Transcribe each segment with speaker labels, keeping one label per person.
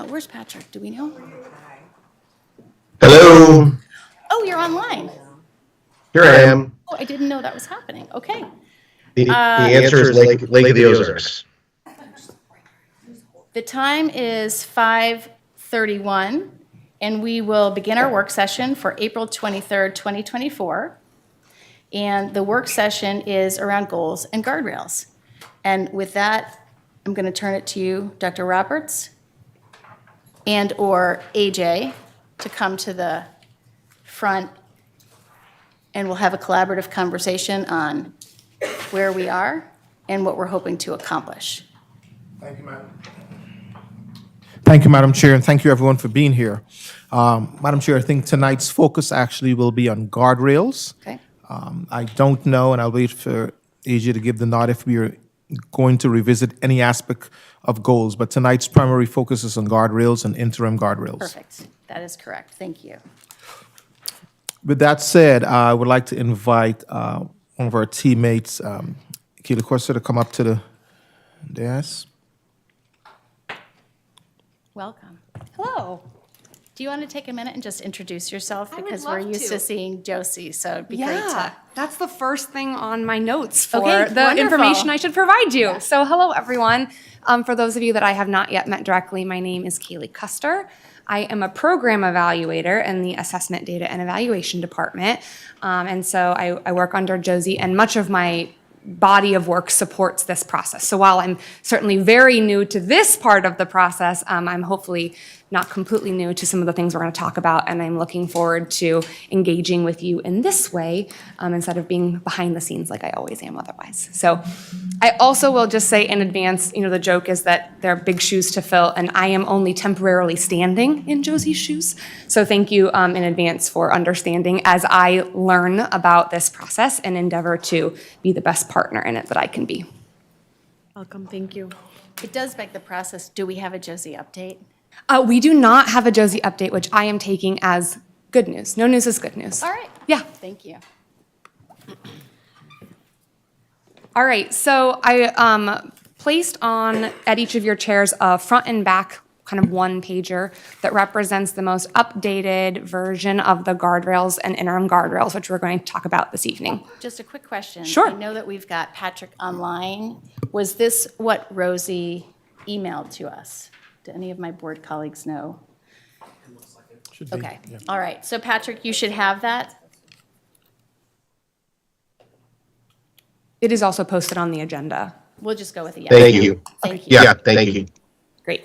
Speaker 1: Where's Patrick? Do we know?
Speaker 2: Hello,
Speaker 1: Oh, you're online.
Speaker 2: here I am.
Speaker 1: Oh, I didn't know that was happening. Okay.
Speaker 2: The answer is Lake of the Ozarks.
Speaker 1: The time is 5:31, and we will begin our work session for April 23rd, 2024. And the work session is around goals and guardrails. And with that, I'm going to turn it to you, Dr. Roberts, and/or AJ, to come to the front, and we'll have a collaborative conversation on where we are and what we're hoping to accomplish.
Speaker 3: Thank you, Madam. Thank you, Madam Chair, and thank you, everyone, for being here. Madam Chair, I think tonight's focus actually will be on guardrails.
Speaker 1: Okay?
Speaker 3: I don't know, and I'll wait for AJ to give the nod if we are going to revisit any aspect of goals, but tonight's primary focus is on guardrails and interim guardrails.
Speaker 1: Perfect. That is correct. Thank you.
Speaker 3: With that said, I would like to invite one of our teammates, Keely Corso, to come up to the dais.
Speaker 1: Welcome. Hello. Do you want to take a minute and just introduce yourself?
Speaker 4: I would
Speaker 1: Because we're
Speaker 4: love
Speaker 1: used
Speaker 4: to.
Speaker 1: to seeing Josie, so it'd be great
Speaker 4: Yeah,
Speaker 1: to.
Speaker 4: that's the first thing on my notes for
Speaker 1: Okay,
Speaker 4: the
Speaker 1: wonderful.
Speaker 4: information I should provide you. So hello, everyone. For those of you that I have not yet met directly, my name is Kaylee Custer. I am a program evaluator in the Assessment Data and Evaluation Department. And so I work under Josie, and much of my body of work supports this process. So while I'm certainly very new to this part of the process, I'm hopefully not completely new to some of the things we're going to talk about, and I'm looking forward to engaging with you in this way instead of being behind the scenes like I always am otherwise. So I also will just say in advance, the joke is that there are big shoes to fill, and I am only temporarily standing in Josie's shoes. So thank you in advance for understanding as I learn about this process and endeavor to be the best partner in it that I can be.
Speaker 5: Welcome, thank you.
Speaker 1: It does beg the process. Do we have a Josie update?
Speaker 4: We do not have a Josie update, which I am taking as good news. No news is good news.
Speaker 1: All right.
Speaker 4: Yeah.
Speaker 1: Thank you.
Speaker 4: All right, so I placed on at each of your chairs a front and back kind of one pager that represents the most updated version of the guardrails and interim guardrails, which we're going to talk about this evening.
Speaker 1: Just a quick question.
Speaker 4: Sure.
Speaker 1: I know that we've got Patrick online. Was this what Rosie emailed to us? Do any of my board colleagues know?
Speaker 3: Should be,
Speaker 1: Okay.
Speaker 3: yeah.
Speaker 1: All right. So Patrick, you should have that.
Speaker 4: It is also posted on the agenda.
Speaker 1: We'll just go with a yes.
Speaker 2: Thank you.
Speaker 1: Thank you.
Speaker 2: Yeah, thank you.
Speaker 4: Great.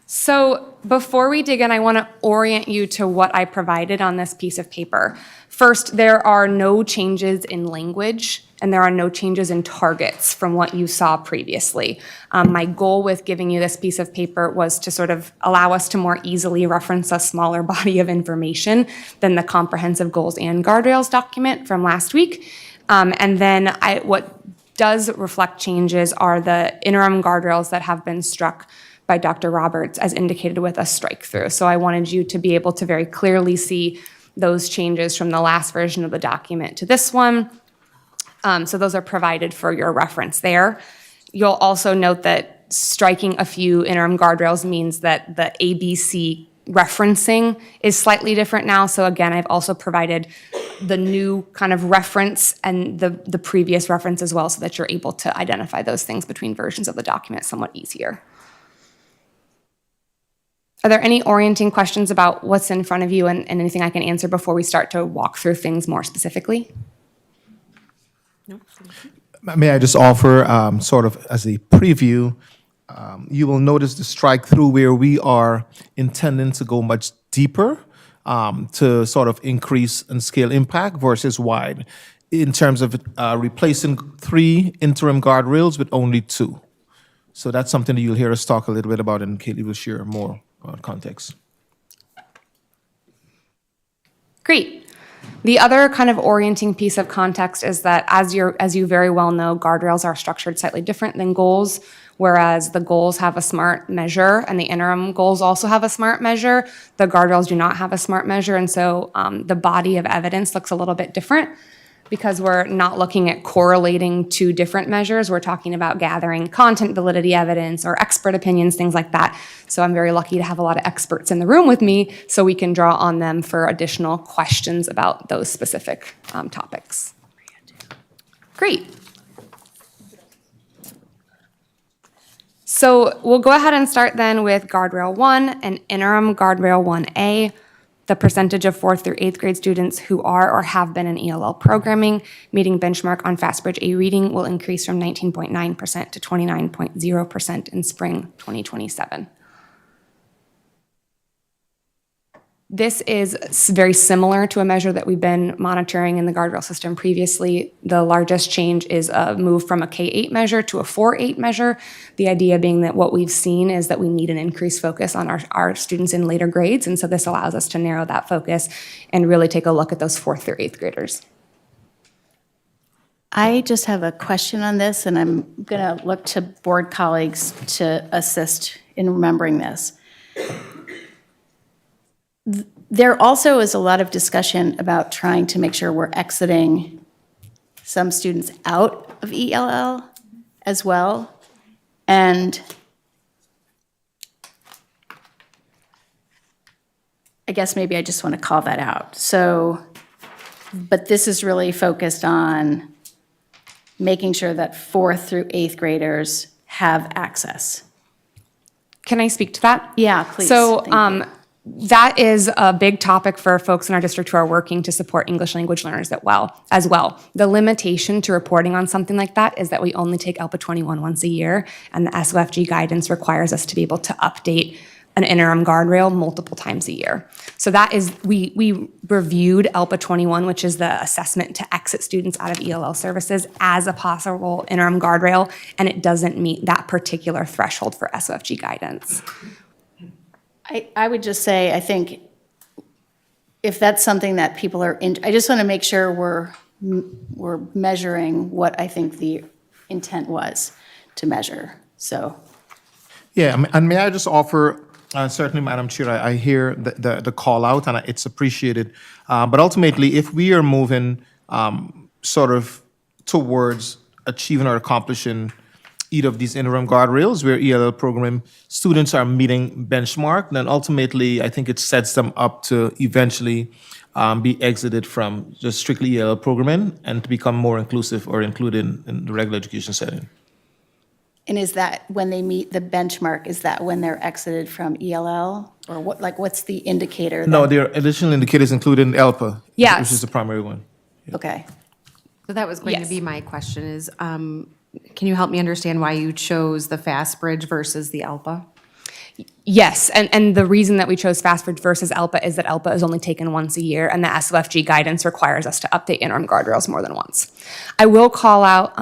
Speaker 4: So before we dig in, I want to orient you to what I provided on this piece of paper. First, there are no changes in language, and there are no changes in targets from what you saw previously. My goal with giving you this piece of paper was to sort of allow us to more easily reference a smaller body of information than the comprehensive goals and guardrails document from last week. And then what does reflect changes are the interim guardrails that have been struck by Dr. Roberts as indicated with a strike through. So I wanted you to be able to very clearly see those changes from the last version of the document to this one. So those are provided for your reference there. You'll also note that striking a few interim guardrails means that the ABC referencing is slightly different now. So again, I've also provided the new kind of reference and the previous reference as well, so that you're able to identify those things between versions of the document somewhat easier. Are there any orienting questions about what's in front of you and anything I can answer before we start to walk through things more specifically?
Speaker 5: No, thank you.
Speaker 3: May I just offer, sort of as a preview, you will notice the strike through where we are intending to go much deeper to sort of increase and scale impact versus wide in terms of replacing 3 interim guardrails with only 2. So that's something that you'll hear us talk a little bit about, and Kaylee will share more context.
Speaker 4: Great. The other kind of orienting piece of context is that as you very well know, guardrails are structured slightly different than goals, whereas the goals have a SMART measure and the interim goals also have a SMART measure. The guardrails do not have a SMART measure, and so the body of evidence looks a little bit different. because we're not looking at correlating two different measures. We're talking about gathering content validity evidence or expert opinions, things like that. So I'm very lucky to have a lot of experts in the room with me so we can draw on them for additional questions about those specific topics. Great. So we'll go ahead and start then with Guardrail 1 and Interim Guardrail 1A. The percentage of 4th through 8th grade students who are or have been in ELL programming meeting benchmark on FastBridge A reading will increase from 19.9% to 29.0% in spring 2027. This is very similar to a measure that we've been monitoring in the guardrail system previously. The largest change is a move from a K-8 measure to a 4-8 measure. The idea being that what we've seen is that we need an increased focus on our students in later grades, and so this allows us to narrow that focus and really take a look at those 4th through 8th graders.
Speaker 1: I just have a question on this, and I'm going to look to board colleagues to assist in remembering this. There also is a lot of discussion about trying to make sure we're exiting some students out of ELL as well. And I guess maybe I just want to call that out. So, but this is really focused on making sure that 4th through 8th graders have access.
Speaker 4: Can I speak to that?
Speaker 1: Yeah, please.
Speaker 4: So
Speaker 1: Thank you.
Speaker 4: that is a big topic for folks in our district who are working to support English language learners as well. The limitation to reporting on something like that is that we only take ELPA 21 once a year, and the SOFG guidance requires us to be able to update an interim guardrail multiple times a year. So that is, we reviewed ELPA 21, which is the assessment to exit students out of ELL services, as a possible interim guardrail, and it doesn't meet that particular threshold for SOFG guidance.
Speaker 1: I would just say, I think if that's something that people are I just want to make sure we're measuring what I think the intent was to measure, so.
Speaker 3: Yeah, and may I just offer, certainly, Madam Chair, I hear the call out, and it's appreciated. But ultimately, if we are moving sort of towards achieving or accomplishing either of these interim guardrails where ELL program students are meeting benchmark, then ultimately, I think it sets them up to eventually be exited from just strictly ELL programming and to become more inclusive or included in the regular education setting.
Speaker 1: And is that when they meet the benchmark, is that when they're exited from ELL? Or what, like, what's the indicator?
Speaker 3: No,
Speaker 1: that-
Speaker 3: there are additional indicators included in ELPA,
Speaker 4: Yes.
Speaker 3: which is the primary one.
Speaker 1: Okay.
Speaker 6: So that was going
Speaker 4: Yes.
Speaker 6: to be my question is, can you help me understand why you chose the FastBridge versus the ELPA?
Speaker 4: Yes, and the reason that we chose FastBridge versus ELPA is that ELPA is only taken once a year, and the SOFG guidance requires us to update interim guardrails more than once. I will call out,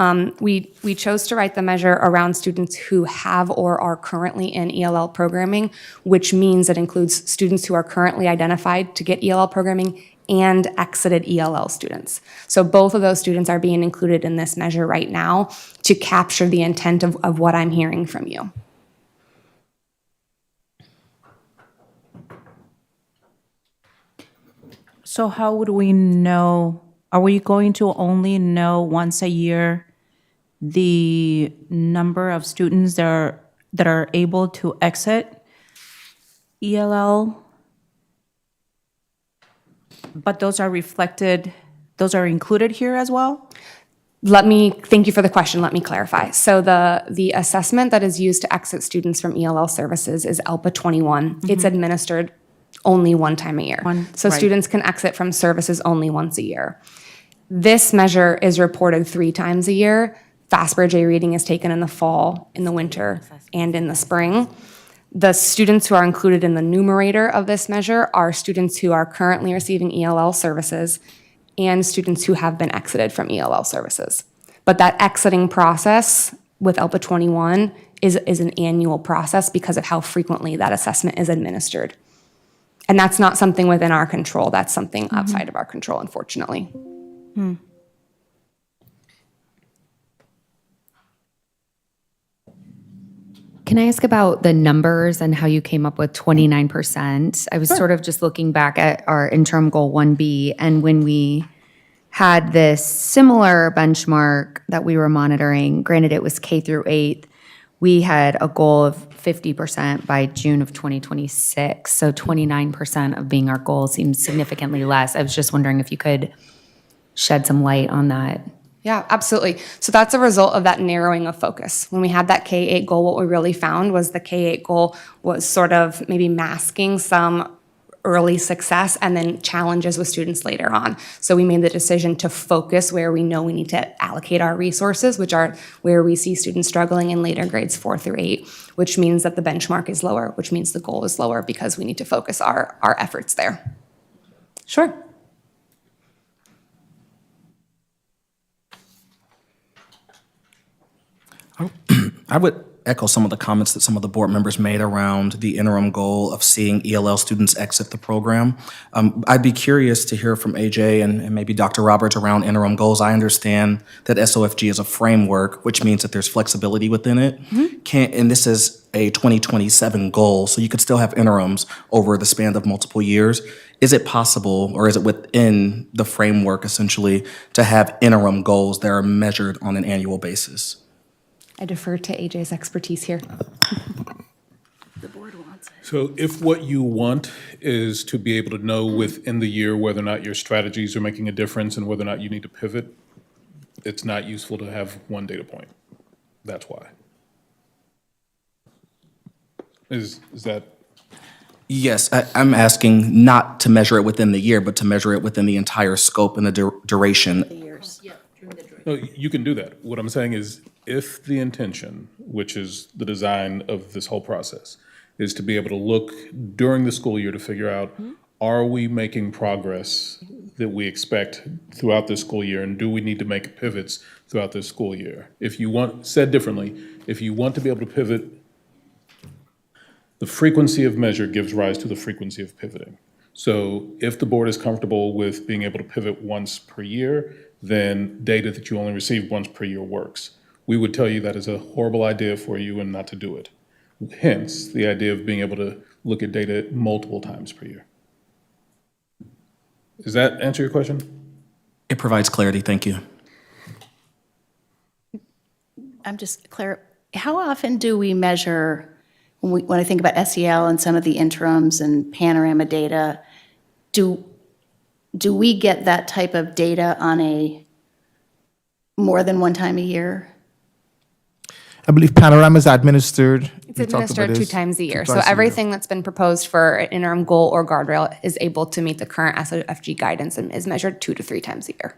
Speaker 4: we chose to write the measure around students who have or are currently in ELL programming, which means it includes students who are currently identified to get ELL programming and exited ELL students. So both of those students are being included in this measure right now to capture the intent of what I'm hearing from you.
Speaker 7: So how would we know, are we going to only know once a year the number of students that are able to exit ELL? But those are reflected, those are included here as well?
Speaker 4: Thank you for the question, let me clarify. So the assessment that is used to exit students from ELL services is ELPA 21. It's administered only one time a year. So
Speaker 7: right.
Speaker 4: students can exit from services only once a year. This measure is reported 3 times a year. FastBridge A reading is taken in the fall, in the winter, and in the spring. The students who are included in the numerator of this measure are students who are currently receiving ELL services and students who have been exited from ELL services. But that exiting process with ELPA 21 is an annual process because of how frequently that assessment is administered. And that's not something within our control. That's something outside of our control, unfortunately.
Speaker 8: Can I ask about the numbers and how you came up with 29%? I was sort of just looking back at our interim goal 1B, and when we had this similar benchmark that we were monitoring. Granted, it was K through 8th. We had a goal of 50% by June of 2026. So 29% of being our goal seems significantly less. I was just wondering if you could shed some light on that.
Speaker 4: Yeah, absolutely. So that's a result of that narrowing of focus. When we had that K-8 goal, what we really found was the K-8 goal was sort of maybe masking some early success and then challenges with students later on. So we made the decision to focus where we know we need to allocate our resources, which are where we see students struggling in later grades 4 through 8, which means that the benchmark is lower, which means the goal is lower because we need to focus our efforts there. Sure.
Speaker 9: I would echo some of the comments that some of the board members made around the interim goal of seeing ELL students exit the program. I'd be curious to hear from AJ and maybe Dr. Roberts around interim goals. I understand that SOFG is a framework, which means that there's flexibility within it. And this is a 2027 goal, so you could still have interims over the span of multiple years. Is it possible, or is it within the framework essentially, to have interim goals that are measured on an annual basis?
Speaker 4: I defer to AJ's expertise here.
Speaker 10: So if what you want is to be able to know within the year whether or not your strategies are making a difference and whether or not you need to pivot, it's not useful to have one data point. That's why. Is that?
Speaker 9: Yes, I'm asking not to measure it within the year, but to measure it within the entire scope and the duration.
Speaker 10: No, you can do that. What I'm saying is, if the intention, which is the design of this whole process, is to be able to look during the school year to figure out, are we making progress that we expect throughout this school year, and do we need to make pivots throughout this school year? If you want, said differently, if you want to be able to pivot, the frequency of measure gives rise to the frequency of pivoting. So if the board is comfortable with being able to pivot once per year, then data that you only receive once per year works. We would tell you that is a horrible idea for you and not to do it. Hence, the idea of being able to look at data multiple times per year. Does that answer your question?
Speaker 9: It provides clarity, thank you.
Speaker 1: I'm just clear, how often do we measure, when I think about SEL and some of the interims and panorama data, do we get that type of data on a more than one time a year?
Speaker 3: I believe Panorama is administered.
Speaker 4: It's administered 2 times a year. So everything that's been proposed for an interim goal or guardrail is able to meet the current SOFG guidance and is measured 2 to 3 times a year.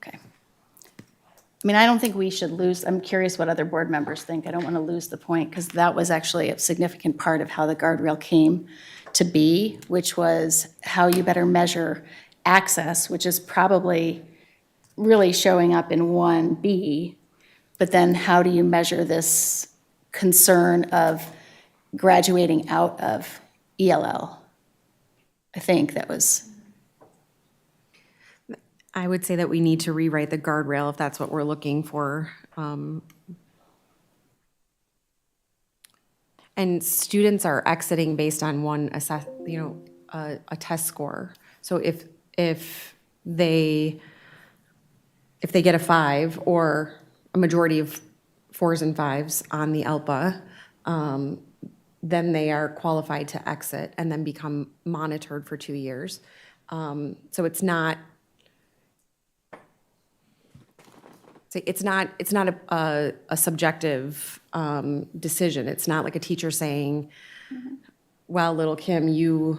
Speaker 1: Okay. I mean, I don't think we should lose, I'm curious what other board members think. I don't want to lose the point, because that was actually a significant part of how the guardrail came to be, which was how you better measure access, which is probably really showing up in 1B, but then how do you measure this concern of graduating out of ELL? I think that was.
Speaker 6: I would say that we need to rewrite the guardrail if that's what we're looking for. And students are exiting based on one a test score. So if they get a 5 or a majority of 4s and 5s on the ELPA, then they are qualified to exit and then become monitored for 2 years. So it's not a subjective decision. It's not like a teacher saying, well, little Kim, you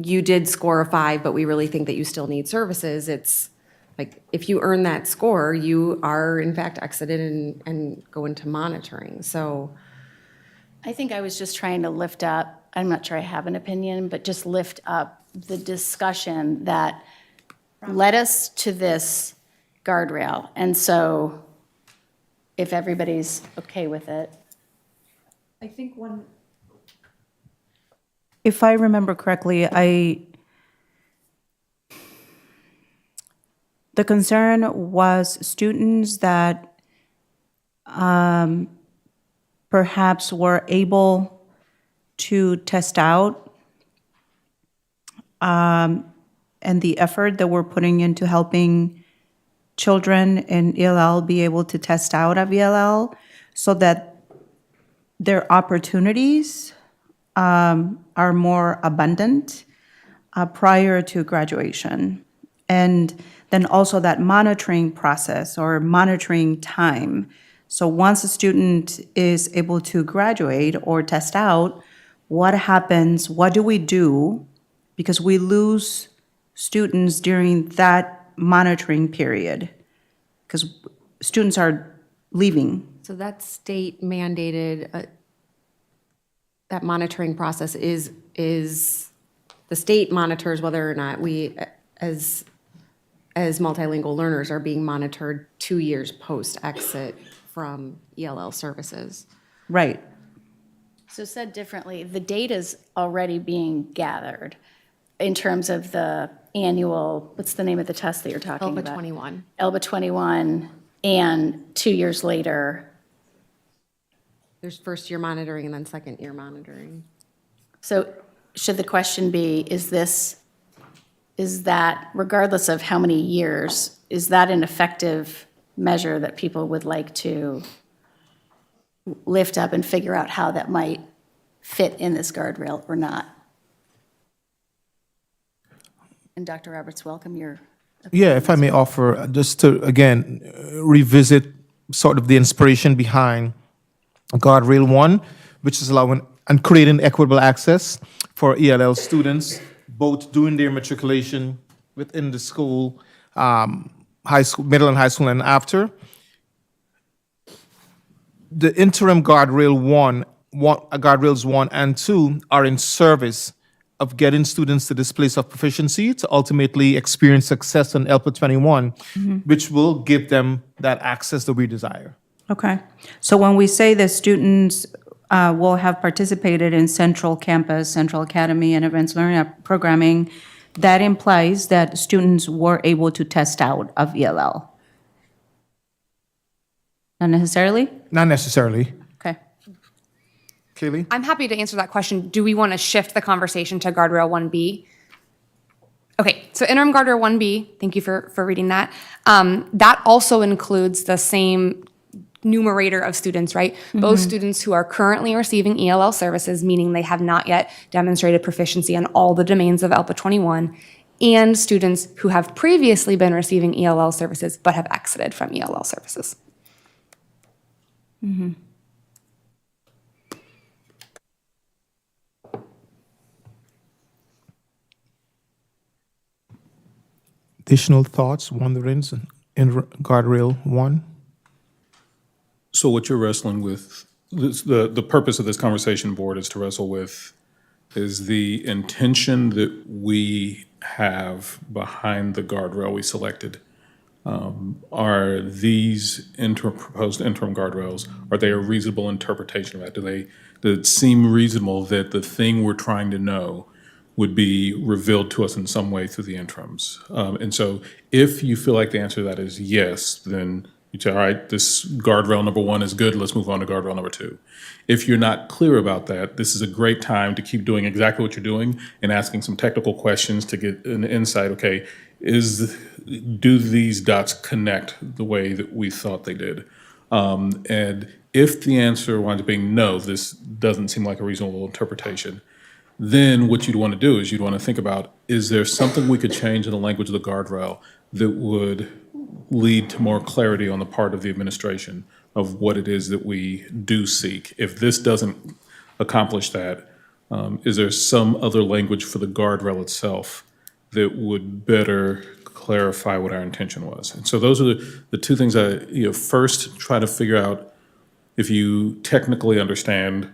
Speaker 6: did score a 5, but we really think that you still need services. It's like, if you earn that score, you are in fact exited and go into monitoring. So
Speaker 1: I think I was just trying to lift up, I'm not sure I have an opinion, but just lift up the discussion that led us to this guardrail. And so if everybody's okay with it.
Speaker 7: I think if I remember correctly, the concern was students that perhaps were able to test out and the effort that we're putting into helping children in ELL be able to test out of ELL so that their opportunities are more abundant prior to graduation. And then also that monitoring process or monitoring time. So once a student is able to graduate or test out, what happens? What do we do? Because we lose students during that monitoring period because students are leaving.
Speaker 6: So that state mandated, that monitoring process is the state monitors whether or not we, as multilingual learners, are being monitored 2 years post-exit from ELL services.
Speaker 7: Right.
Speaker 1: So said differently, the data's already being gathered in terms of the annual, what's the name of the test that you're talking
Speaker 6: ELBA
Speaker 1: about?
Speaker 6: 21.
Speaker 1: ELBA 21, and 2 years later.
Speaker 6: There's first-year monitoring and then second-year monitoring.
Speaker 1: So should the question be, is that, regardless of how many years, is that an effective measure that people would like to lift up and figure out how that might fit in this guardrail or not? And Dr. Roberts, welcome your opinion.
Speaker 3: Yeah, if I may offer, just to, again, revisit sort of the inspiration behind Guardrail 1, which is allowing and creating equitable access for ELL students, both during their matriculation within the school, high school, middle and high school, and after. The interim guardrails 1 and 2 are in service of getting students to this place of proficiency to ultimately experience success in ELPA 21, which will give them that access that we desire.
Speaker 7: Okay. So when we say that students will have participated in Central Campus, Central Academy, and Advanced Learning Programming, that implies that students were able to test out of ELL? Not necessarily?
Speaker 3: Not necessarily.
Speaker 7: Okay.
Speaker 3: Kaylee?
Speaker 4: I'm happy to answer that question. Do we want to shift the conversation to guardrail 1B? Okay, so interim guardrail 1B, thank you for reading that. That also includes the same numerator of students, right? Both students who are currently receiving ELL services, meaning they have not yet demonstrated proficiency on all the domains of ELPA 21, and students who have previously been receiving ELL services but have exited from ELL services.
Speaker 3: Additional thoughts, wonderings in Guardrail 1?
Speaker 10: So what you're wrestling with, the purpose of this conversation, board, is to wrestle with is the intention that we have behind the guardrail we selected. Are these proposed interim guardrails, are they a reasonable interpretation of that? Does it seem reasonable that the thing we're trying to know would be revealed to us in some way through the interims? And so if you feel like the answer to that is yes, then you say, all right, this guardrail number 1 is good, let's move on to guardrail number 2. If you're not clear about that, this is a great time to keep doing exactly what you're doing and asking some technical questions to get an insight, okay, do these dots connect the way that we thought they did? And if the answer winds up being no, this doesn't seem like a reasonable interpretation, then what you'd want to do is you'd want to think about, is there something we could change in the language of the guardrail that would lead to more clarity on the part of the administration of what it is that we do seek? If this doesn't accomplish that, is there some other language for the guardrail itself that would better clarify what our intention was? And so those are the two things first try to figure out if you technically understand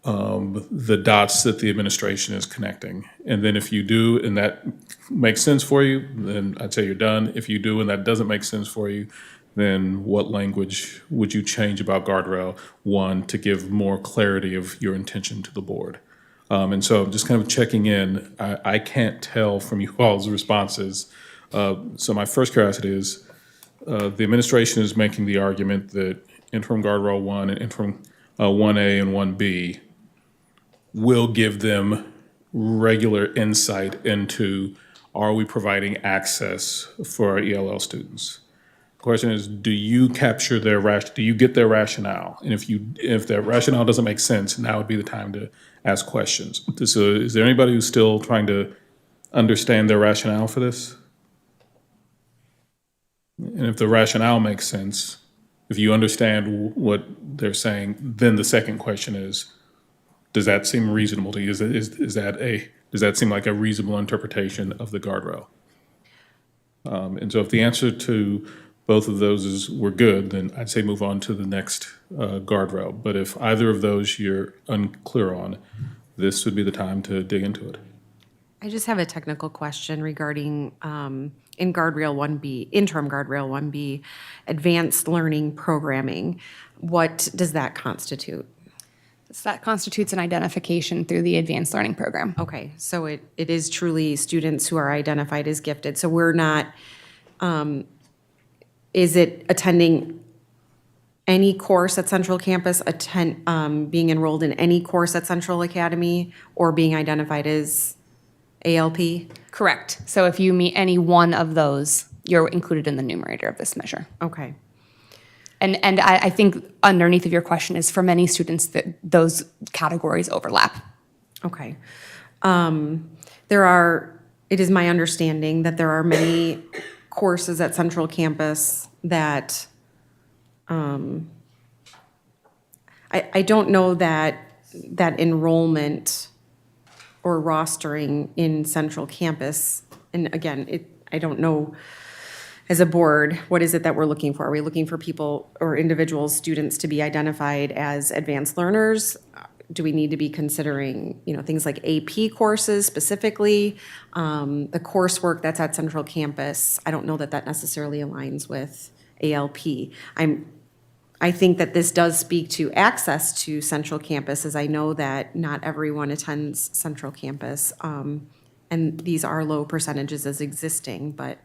Speaker 10: the dots that the administration is connecting. And then if you do, and that makes sense for you, then I'd say you're done. If you do, and that doesn't make sense for you, then what language would you change about guardrail 1 to give more clarity of your intention to the board? And so I'm just kind of checking in. I can't tell from you all's responses. So my first curiosity is, the administration is making the argument that interim guardrail 1 and interim 1A and 1B will give them regular insight into, are we providing access for our ELL students? The question is, do you capture their do you get their rationale? And if their rationale doesn't make sense, now would be the time to ask questions. So is there anybody who's still trying to understand their rationale for this? And if the rationale makes sense, if you understand what they're saying, then the second question is, does that seem reasonable to you? Does that seem like a reasonable interpretation of the guardrail? And so if the answer to both of those is we're good, then I'd say move on to the next guardrail. But if either of those you're unclear on, this would be the time to dig into it.
Speaker 6: I just have a technical question regarding in guardrail 1B, interim guardrail 1B, advanced learning programming. What does that constitute?
Speaker 4: So that constitutes an identification through the advanced learning program.
Speaker 6: Okay, so it is truly students who are identified as gifted. So we're not, is it attending any course at Central Campus, being enrolled in any course at Central Academy, or being identified as ALP?
Speaker 4: Correct. So if you meet any one of those, you're included in the numerator of this measure.
Speaker 6: Okay.
Speaker 4: And I think underneath of your question is for many students that those categories overlap.
Speaker 6: Okay. It is my understanding that there are many courses at Central Campus that, I don't know that enrollment or rostering in Central Campus, and again, I don't know, as a board, what is it that we're looking for? Are we looking for people or individuals, students to be identified as advanced learners? Do we need to be considering, things like AP courses specifically? The coursework that's at Central Campus, I don't know that that necessarily aligns with ALP. I think that this does speak to access to Central Campus, as I know that not everyone attends Central Campus. And these are low percentages as existing, but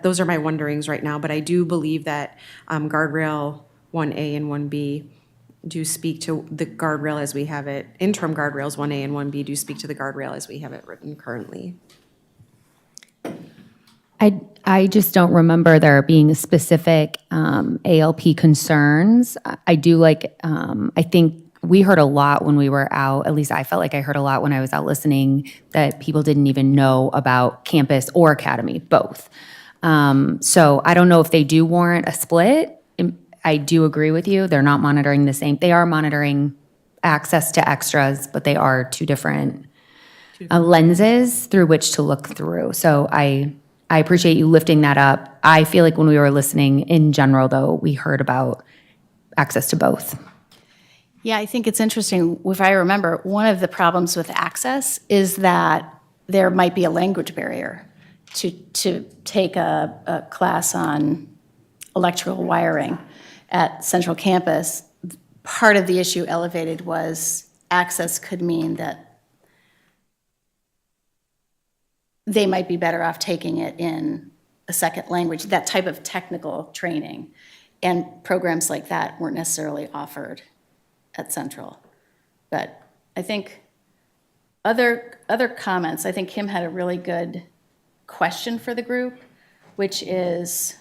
Speaker 6: those are my wonderings right now. But I do believe that guardrail 1A and 1B do speak to the guardrail as we have it. Interim guardrails 1A and 1B do speak to the guardrail as we have it written currently.
Speaker 8: I just don't remember there being specific ALP concerns. I do I think we heard a lot when we were out, at least I felt like I heard a lot when I was out listening, that people didn't even know about campus or academy, both. So I don't know if they do warrant a split. I do agree with you. They're not monitoring the same. They are monitoring access to extras, but they are two different lenses through which to look through. So I appreciate you lifting that up. I feel like when we were listening in general, though, we heard about access to both.
Speaker 1: Yeah, I think it's interesting. If I remember, one of the problems with access is that there might be a language barrier to take a class on electrical wiring at Central Campus. Part of the issue elevated was access could mean that they might be better off taking it in a second language, that type of technical training. And programs like that weren't necessarily offered at Central. But I think other comments, I think Kim had a really good question for the group, which is,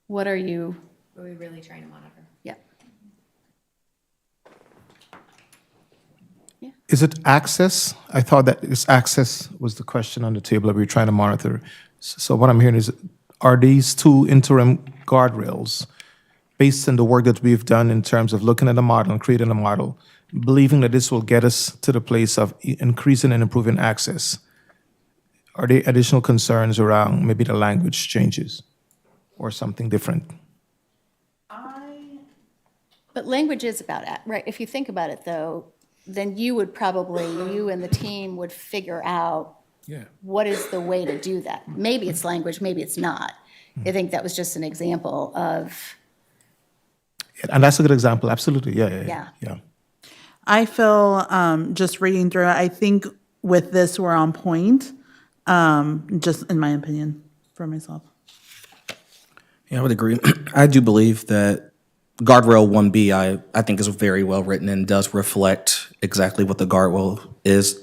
Speaker 1: what are we really trying to monitor? Yeah.
Speaker 3: Is it access? I thought that access was the question on the table that we were trying to monitor. So what I'm hearing is, are these two interim guardrails, based on the work that we've done in terms of looking at a model and creating a model, believing that this will get us to the place of increasing and improving access? Are there additional concerns around maybe the language changes or something different?
Speaker 1: But language is about, right, if you think about it, though, then you and the team would figure out what is the way to do that. Maybe it's language, maybe it's not. I think that was just an example of.
Speaker 3: And that's a good example, absolutely, yeah.
Speaker 11: I feel, just reading through it, I think with this, we're on point, just in my opinion, for myself.
Speaker 9: Yeah, I would agree. I do believe that guardrail 1B, I think is very well written and does reflect exactly what the guardrail is.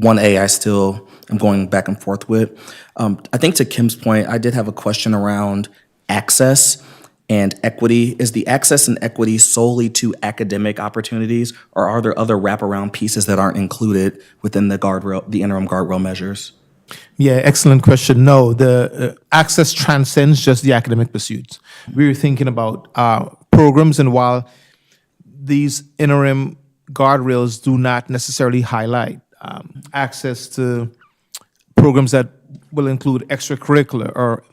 Speaker 9: 1A, I still am going back and forth with. I think to Kim's point, I did have a question around access and equity. Is the access and equity solely to academic opportunities, or are there other wraparound pieces that aren't included within the guardrail, the interim guardrail measures?
Speaker 3: Yeah, excellent question. No, the access transcends just the academic pursuits. We were thinking about programs, and while these interim guardrails do not necessarily highlight access to programs that will include extracurricular or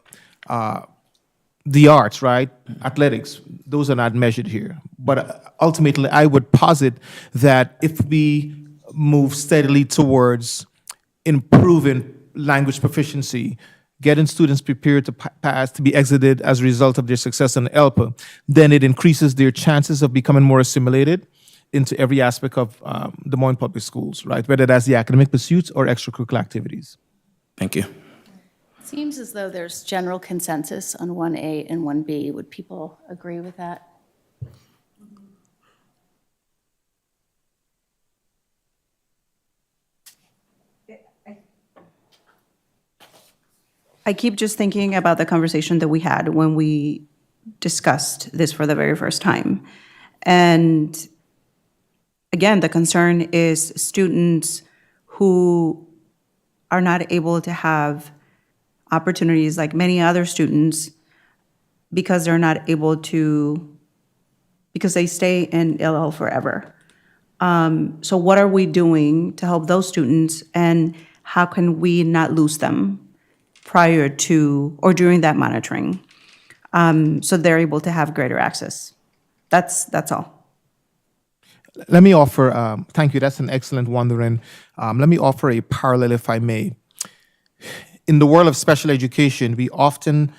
Speaker 3: the arts, right? Athletics, those are not measured here. But ultimately, I would posit that if we move steadily towards improving language proficiency, getting students prepared to pass, to be exited as a result of their success in ELPA, then it increases their chances of becoming more assimilated into every aspect of Des Moines Public Schools, right? Whether that's the academic pursuits or extracurricular activities.
Speaker 9: Thank you.
Speaker 1: Seems as though there's general consensus on 1A and 1B. Would people agree with that?
Speaker 7: I keep just thinking about the conversation that we had when we discussed this for the very first time. And again, the concern is students who are not able to have opportunities like many other students because they're not able to, because they stay in LL forever. So what are we doing to help those students, and how can we not lose them prior to or during that monitoring, so they're able to have greater access? That's all.
Speaker 3: Let me offer, thank you, that's an excellent one, Lorraine. Let me offer a parallel, if I may. In the world of special education, we often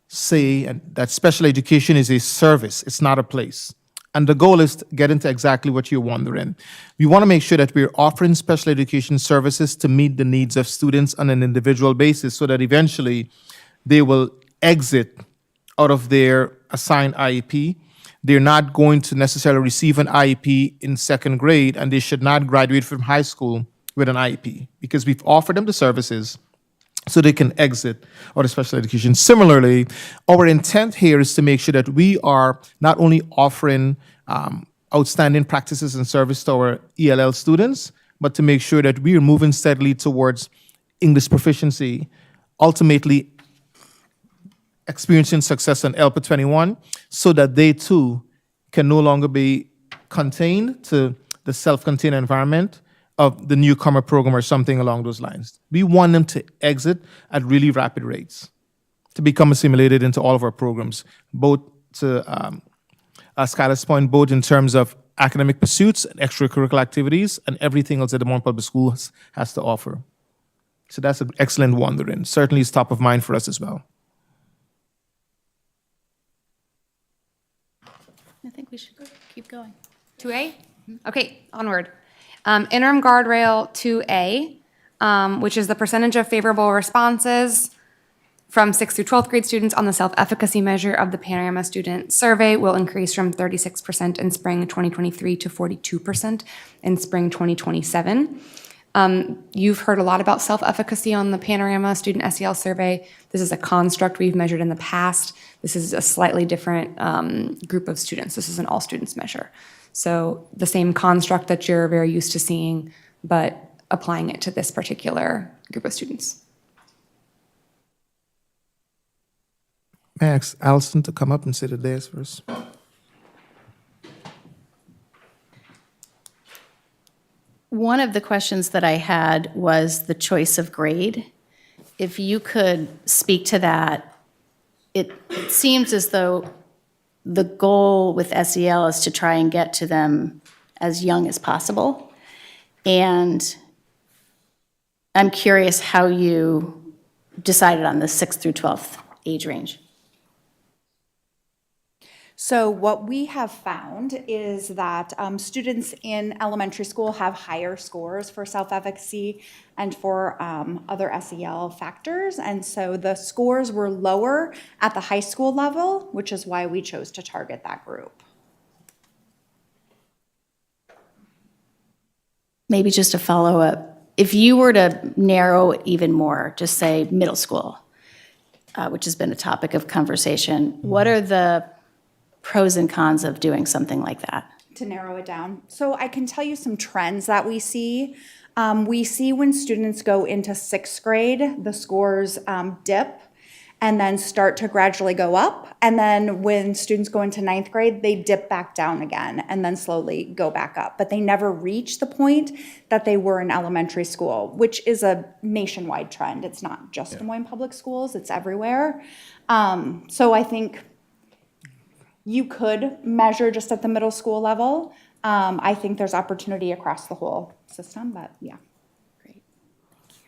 Speaker 3: say that special education is a service, it's not a place. And the goal is to get into exactly what you're wondering. We want to make sure that we're offering special education services to meet the needs of students on an individual basis so that eventually they will exit out of their assigned IEP. They're not going to necessarily receive an IEP in second grade, and they should not graduate from high school with an IEP because we've offered them the services so they can exit out of special education. Similarly, our intent here is to make sure that we are not only offering outstanding practices and service to our ELL students, but to make sure that we are moving steadily towards English proficiency, ultimately experiencing success in ELPA 21, so that they too can no longer be contained to the self-contained environment of the newcomer program or something along those lines. We want them to exit at really rapid rates, to become assimilated into all of our programs, both to Skylar's point, both in terms of academic pursuits and extracurricular activities and everything else that the Des Moines Public Schools has to offer. So that's an excellent one, Lorraine. Certainly is top of mind for us as well.
Speaker 1: I think we should keep going.
Speaker 4: 2A? Okay, onward. Interim guardrail 2A, which is the percentage of favorable responses from 6th through 12th grade students on the self-efficacy measure of the Panorama Student Survey will increase from 36% in spring 2023 to 42% in spring 2027. You've heard a lot about self-efficacy on the Panorama Student SEL Survey. This is a construct we've measured in the past. This is a slightly different group of students. This is an all students measure. So the same construct that you're very used to seeing, but applying it to this particular group of students.
Speaker 3: May I ask Allison to come up and say the dais first?
Speaker 1: One of the questions that I had was the choice of grade. If you could speak to that, it seems as though the goal with SEL is to try and get to them as young as possible. And I'm curious how you decided on the 6th through 12th age range.
Speaker 12: So what we have found is that students in elementary school have higher scores for self-efficacy and for other SEL factors. And so the scores were lower at the high school level, which is why we chose to target that group.
Speaker 1: maybe just a follow-up, if you were to narrow it even more, just say middle school, which has been a topic of conversation, what are the pros and cons of doing something like that?
Speaker 12: To narrow it down. So I can tell you some trends that we see. We see when students go into sixth grade, the scores dip and then start to gradually go up. And then when students go into ninth grade, they dip back down again and then slowly go back up. But they never reach the point that they were in elementary school, which is a nationwide trend. It's not just Des Moines Public Schools, it's everywhere. So I think you could measure just at the middle school level. I think there's opportunity across the whole system, but yeah.
Speaker 1: Great. Thank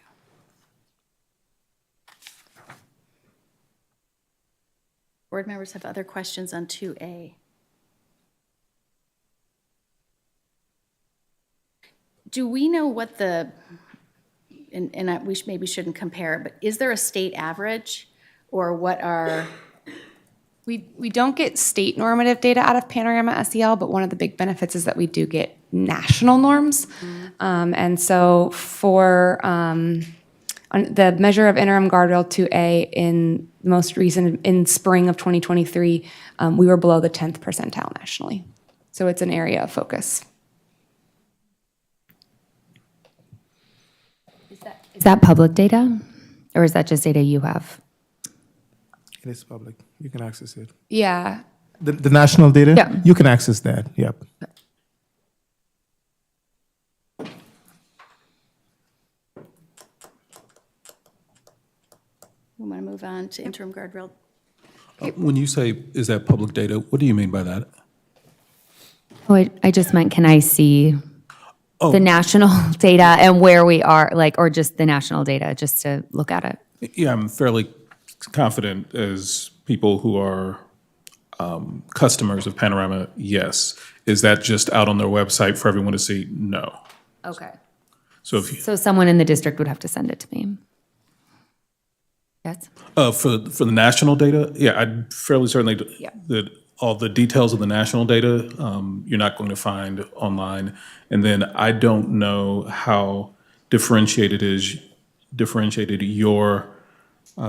Speaker 1: you. Board members have other questions on 2A? Do we know what we maybe shouldn't compare, but is there a state average, or what are?
Speaker 4: We don't get state normative data out of Panorama SEL, but one of the big benefits is that we do get national norms. And so for on the measure of interim guardrail 2A in the most recent, in spring of 2023, we were below the 10th percentile nationally. So it's an area of focus.
Speaker 8: Is that public data, or is that just data you have?
Speaker 3: It is public. You can access it.
Speaker 4: Yeah.
Speaker 3: The national data?
Speaker 8: Yeah.
Speaker 3: You can access that, yep.
Speaker 1: We want to move on to interim guardrail.
Speaker 10: When you say, is that public data, what do you mean by that?
Speaker 8: Oh, I just meant, can I see the national data and where we are, like, or just the national data, just to look at it?
Speaker 10: Yeah, I'm fairly confident as people who are customers of Panorama, yes. Is that just out on their website for everyone to see? No.
Speaker 8: Okay.
Speaker 10: So if you,
Speaker 8: So someone in the district would have to send it to me? Yes?
Speaker 10: for the national data, yeah, I'm fairly certain that all the details of the national data you're not going to find online. And then I don't know how differentiated your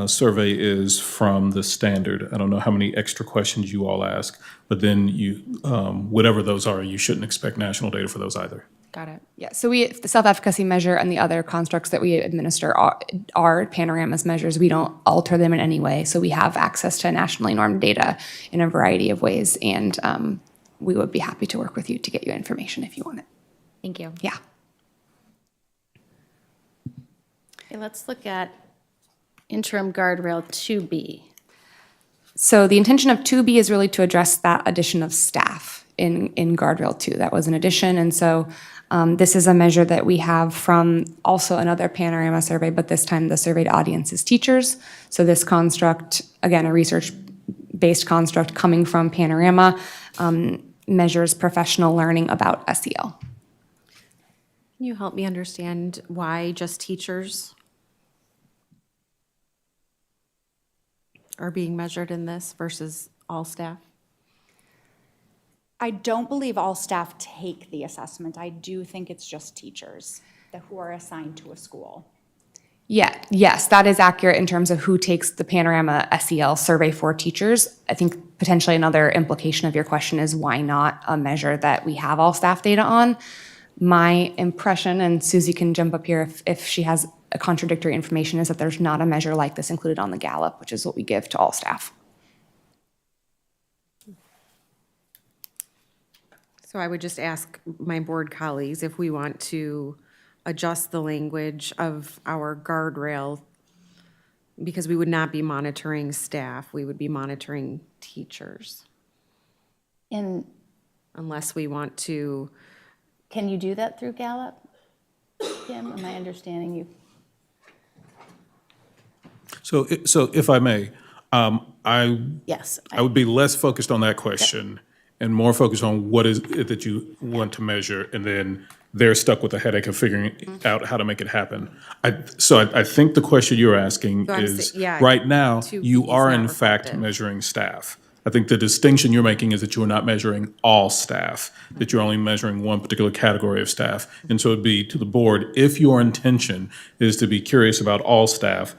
Speaker 10: survey is from the standard. I don't know how many extra questions you all ask, but then you, whatever those are, you shouldn't expect national data for those either.
Speaker 4: Got it. Yeah, so the self-efficacy measure and the other constructs that we administer are Panorama's measures. We don't alter them in any way. So we have access to nationally normed data in a variety of ways, and we would be happy to work with you to get you information if you want it.
Speaker 8: Thank you.
Speaker 4: Yeah.
Speaker 1: Okay, let's look at interim guardrail 2B.
Speaker 4: So the intention of 2B is really to address that addition of staff in guardrail 2. That was an addition, and so this is a measure that we have from also another Panorama survey, but this time the surveyed audience is teachers. So this construct, again, a research-based construct coming from Panorama, measures professional learning about SEL.
Speaker 6: Can you help me understand why just teachers are being measured in this versus all staff?
Speaker 12: I don't believe all staff take the assessment. I do think it's just teachers who are assigned to a school.
Speaker 4: Yeah, yes, that is accurate in terms of who takes the Panorama SEL survey for teachers. I think potentially another implication of your question is why not a measure that we have all staff data on? My impression, and Susie can jump up here if she has a contradictory information, is that there's not a measure like this included on the Gallup, which is what we give to all staff.
Speaker 6: So I would just ask my board colleagues if we want to adjust the language of our guardrail, because we would not be monitoring staff, we would be monitoring teachers.
Speaker 1: And
Speaker 6: unless we want to.
Speaker 1: Can you do that through Gallup? Kim, am I understanding you?
Speaker 10: So if I may,
Speaker 1: Yes.
Speaker 10: I would be less focused on that question and more focused on what is it that you want to measure, and then they're stuck with the headache of figuring out how to make it happen. So I think the question you're asking is, right now, you are in fact measuring staff. I think the distinction you're making is that you are not measuring all staff, that you're only measuring one particular category of staff. And so it'd be to the board, if your intention is to be curious about all staff,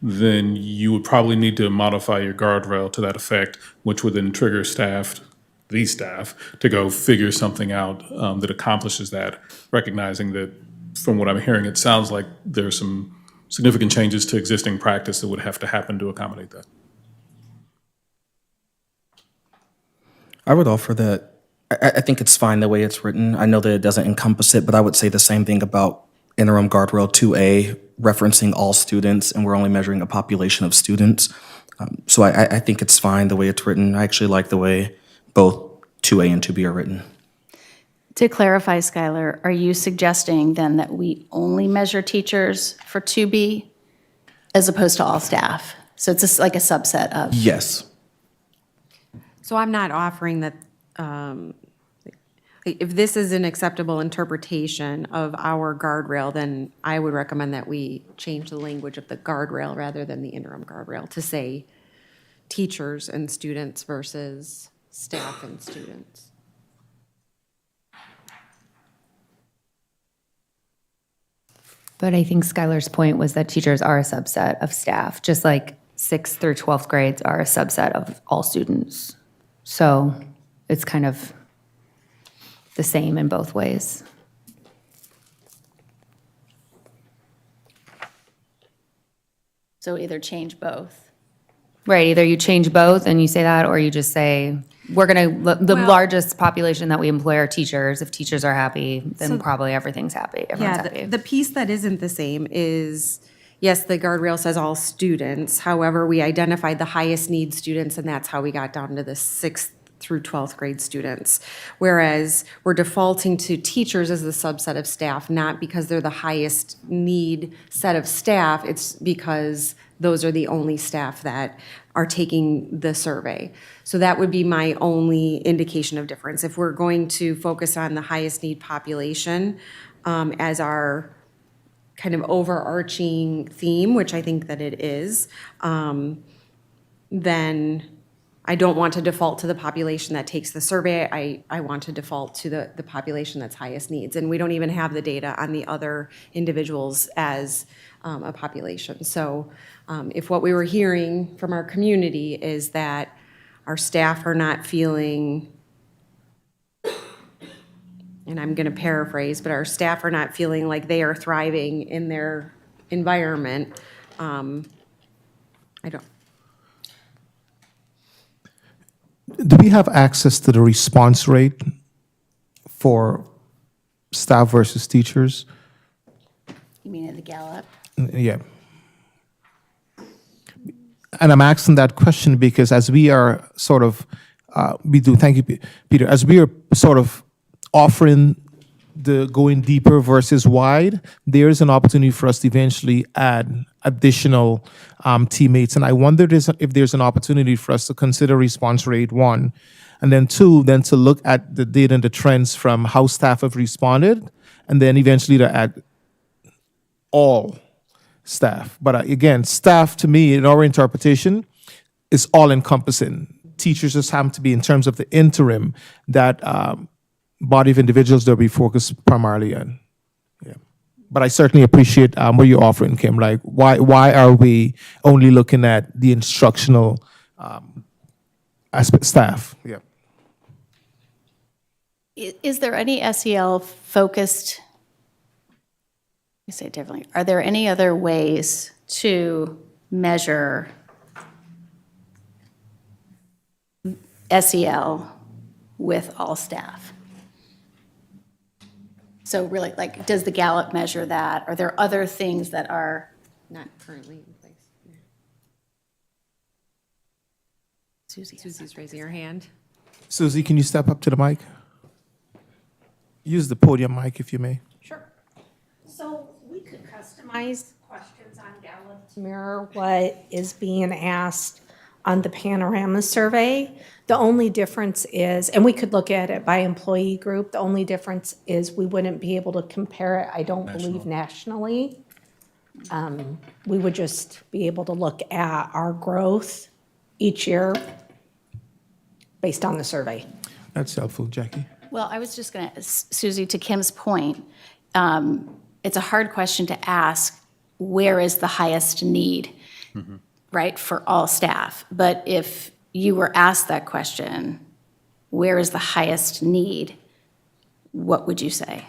Speaker 10: then you would probably need to modify your guardrail to that effect, which would then trigger these staff, to go figure something out that accomplishes that, recognizing that from what I'm hearing, it sounds like there's some significant changes to existing practice that would have to happen to accommodate that.
Speaker 9: I would offer that I think it's fine the way it's written. I know that it doesn't encompass it, but I would say the same thing about interim guardrail 2A, referencing all students, and we're only measuring a population of students. So I think it's fine the way it's written. I actually like the way both 2A and 2B are written.
Speaker 1: To clarify, Skylar, are you suggesting then that we only measure teachers for 2B as opposed to all staff? So it's just like a subset of?
Speaker 9: Yes.
Speaker 6: So I'm not offering that, if this is an acceptable interpretation of our guardrail, then I would recommend that we change the language of the guardrail rather than the interim guardrail to say teachers and students versus staff and students.
Speaker 8: But I think Skylar's point was that teachers are a subset of staff, just like 6th through 12th grades are a subset of all students. So it's kind of the same in both ways.
Speaker 1: So either change both.
Speaker 8: Right, either you change both and you say that, or you just say, we're gonna, the largest population that we employ are teachers. If teachers are happy, then probably everything's happy, everyone's happy.
Speaker 6: The piece that isn't the same is, yes, the guardrail says all students. However, we identified the highest need students, and that's how we got down to the 6th through 12th grade students. Whereas we're defaulting to teachers as the subset of staff, not because they're the highest need set of staff, it's because those are the only staff that are taking the survey. So that would be my only indication of difference. If we're going to focus on the highest need population as our kind of overarching theme, which I think that it is, then I don't want to default to the population that takes the survey. I want to default to the population that's highest needs. And we don't even have the data on the other individuals as a population. So if what we were hearing from our community is that our staff are not feeling, and I'm going to paraphrase, but our staff are not feeling like they are thriving in their environment, I don't.
Speaker 3: Do we have access to the response rate for staff versus teachers?
Speaker 1: You mean in the Gallup?
Speaker 3: Yeah. And I'm asking that question because as we are sort of, thank you, Peter, as we are sort of offering the going deeper versus wide, there's an opportunity for us to eventually add additional teammates. And I wondered if there's an opportunity for us to consider response rate, 1, and then 2, then to look at the data and the trends from how staff have responded, and then eventually to add all staff. But again, staff to me, in our interpretation, is all encompassing. Teachers just happen to be, in terms of the interim, that body of individuals that we focus primarily on. Yeah. But I certainly appreciate what you're offering, Kim. Like, why are we only looking at the instructional aspect staff? Yeah.
Speaker 1: Is there any SEL focused, let me say it differently, are there any other ways to measure SEL with all staff? So really, like, does the Gallup measure that? Are there other things that are?
Speaker 6: Not currently in place. Susie's raising her hand.
Speaker 3: Susie, can you step up to the mic? Use the podium mic if you may.
Speaker 13: Sure. So we could customize questions on Gallup to mirror what is being asked on the Panorama survey. The only difference is, and we could look at it by employee group, the only difference is we wouldn't be able to compare it, I don't believe, nationally. We would just be able to look at our growth each year based on the survey.
Speaker 3: That's helpful, Jackie.
Speaker 1: Well, I was just going to, Susie, to Kim's point, it's a hard question to ask, where is the highest need, right, for all staff? But if you were asked that question, where is the highest need, what would you say?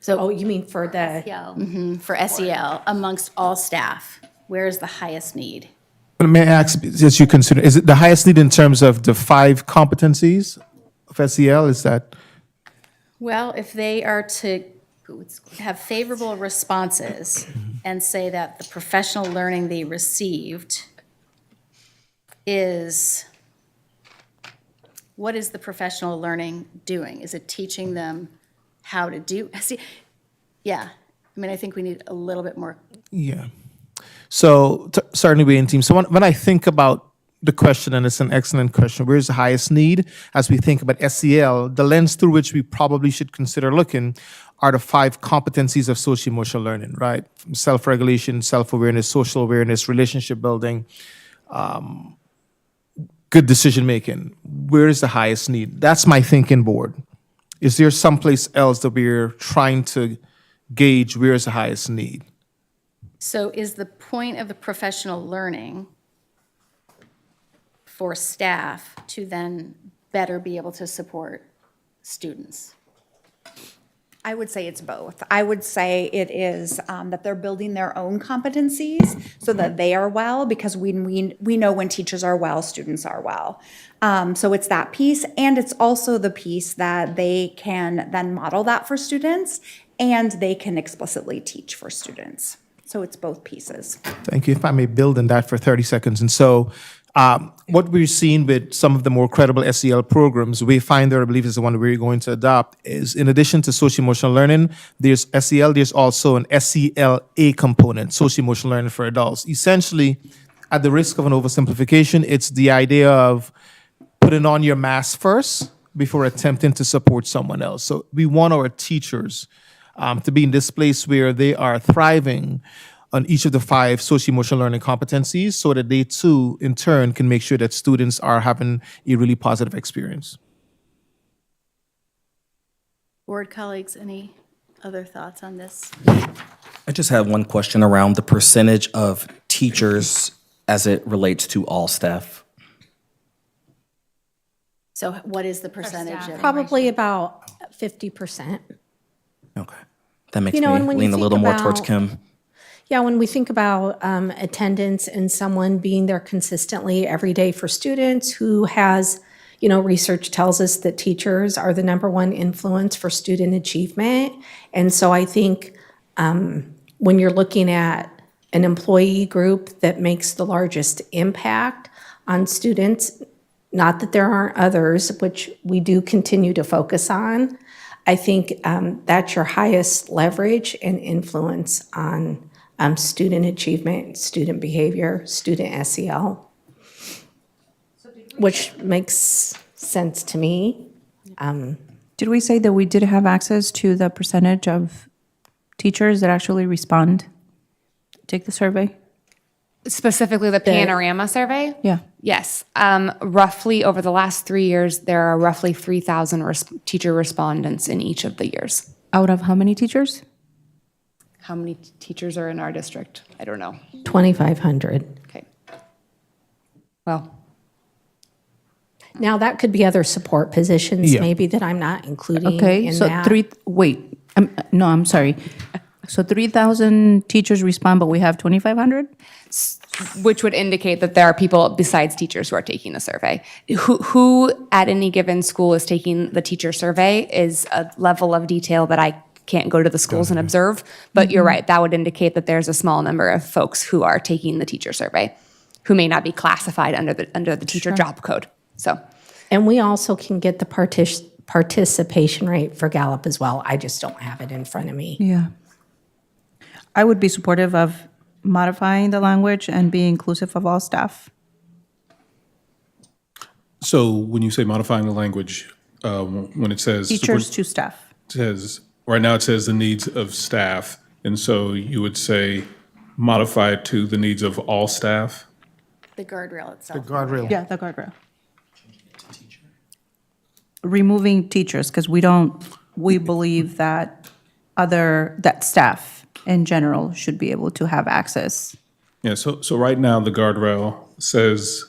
Speaker 13: Oh, you mean for the,
Speaker 1: For SEL, amongst all staff, where is the highest need?
Speaker 3: But may I ask, as you consider, is it the highest need in terms of the 5 competencies of SEL? Is that?
Speaker 1: Well, if they are to have favorable responses and say that the professional learning they received is, what is the professional learning doing? Is it teaching them how to do? See, yeah, I mean, I think we need a little bit more.
Speaker 3: Yeah. So certainly we in team. So when I think about the question, and it's an excellent question, where's the highest need? As we think about SEL, the lens through which we probably should consider looking are the 5 competencies of social-emotional learning, right? From self-regulation, self-awareness, social awareness, relationship building, good decision-making. Where is the highest need? That's my thinking board. Is there someplace else that we're trying to gauge where is the highest need?
Speaker 1: So is the point of the professional learning for staff to then better be able to support students?
Speaker 12: I would say it's both. I would say it is that they're building their own competencies so that they are well, because we know when teachers are well, students are well. So it's that piece, and it's also the piece that they can then model that for students, and they can explicitly teach for students. So it's both pieces.
Speaker 3: Thank you. If I may build on that for 30 seconds. And so what we're seeing with some of the more credible SEL programs, we find there, I believe is the one we're going to adopt, is in addition to social-emotional learning, there's SEL, there's also an SELA component, social-emotional learning for adults. Essentially, at the risk of an oversimplification, it's the idea of putting on your mask first before attempting to support someone else. So we want our teachers to be in this place where they are thriving on each of the 5 social-emotional learning competencies so that they too, in turn, can make sure that students are having a really positive experience.
Speaker 1: Board colleagues, any other thoughts on this?
Speaker 9: I just have one question around the percentage of teachers as it relates to all staff.
Speaker 1: So what is the percentage of?
Speaker 13: probably about 50%.
Speaker 9: Okay. That makes
Speaker 13: You know, and
Speaker 9: me
Speaker 13: when you
Speaker 9: lean a
Speaker 13: think
Speaker 9: little more towards
Speaker 13: about-
Speaker 9: Kim.
Speaker 13: Yeah, when we think about attendance and someone being there consistently every day for students who has, you know, research tells us that teachers are the #1 influence for student achievement. And so I think when you're looking at an employee group that makes the largest impact on students, not that there aren't others, which we do continue to focus on, I think that's your highest leverage and influence on student achievement, student behavior, student SEL, which makes sense to me.
Speaker 7: Did we say that we did have access to the percentage of teachers that actually respond, take the survey?
Speaker 4: Specifically the Panorama survey?
Speaker 7: Yeah.
Speaker 4: Yes. Roughly over the last 3 years, there are roughly 3,000 teacher respondents in each of the years.
Speaker 7: Out of how many teachers?
Speaker 4: How many teachers are in our district? I don't know.
Speaker 13: 2,500.
Speaker 4: Okay. Well,
Speaker 13: Now, that could be other support positions
Speaker 3: Yeah.
Speaker 13: maybe that I'm not including
Speaker 7: Okay,
Speaker 13: in
Speaker 7: so
Speaker 13: that.
Speaker 7: no, I'm sorry. So 3,000 teachers respond, but we have 2,500?
Speaker 4: which would indicate that there are people besides teachers who are taking the survey. Who at any given school is taking the teacher survey is a level of detail that I can't go to the schools and observe. But you're right, that would indicate that there's a small number of folks who are taking the teacher survey, who may not be classified under the teacher job code. So,
Speaker 13: And we also can get the participation rate for Gallup as well. I just don't have it in front of me.
Speaker 7: Yeah. I would be supportive of modifying the language and being inclusive of all staff.
Speaker 10: So when you say modifying the language, when it says.
Speaker 7: Teachers to staff.
Speaker 10: Says, right now it says the needs of staff, and so you would say modify it to the needs of all staff?
Speaker 1: The guardrail
Speaker 3: The
Speaker 1: itself.
Speaker 3: guardrail.
Speaker 11: Yeah, the guardrail.
Speaker 7: Removing teachers, because we believe that that staff in general should be able to have access.
Speaker 10: Yeah, so right now, the guardrail says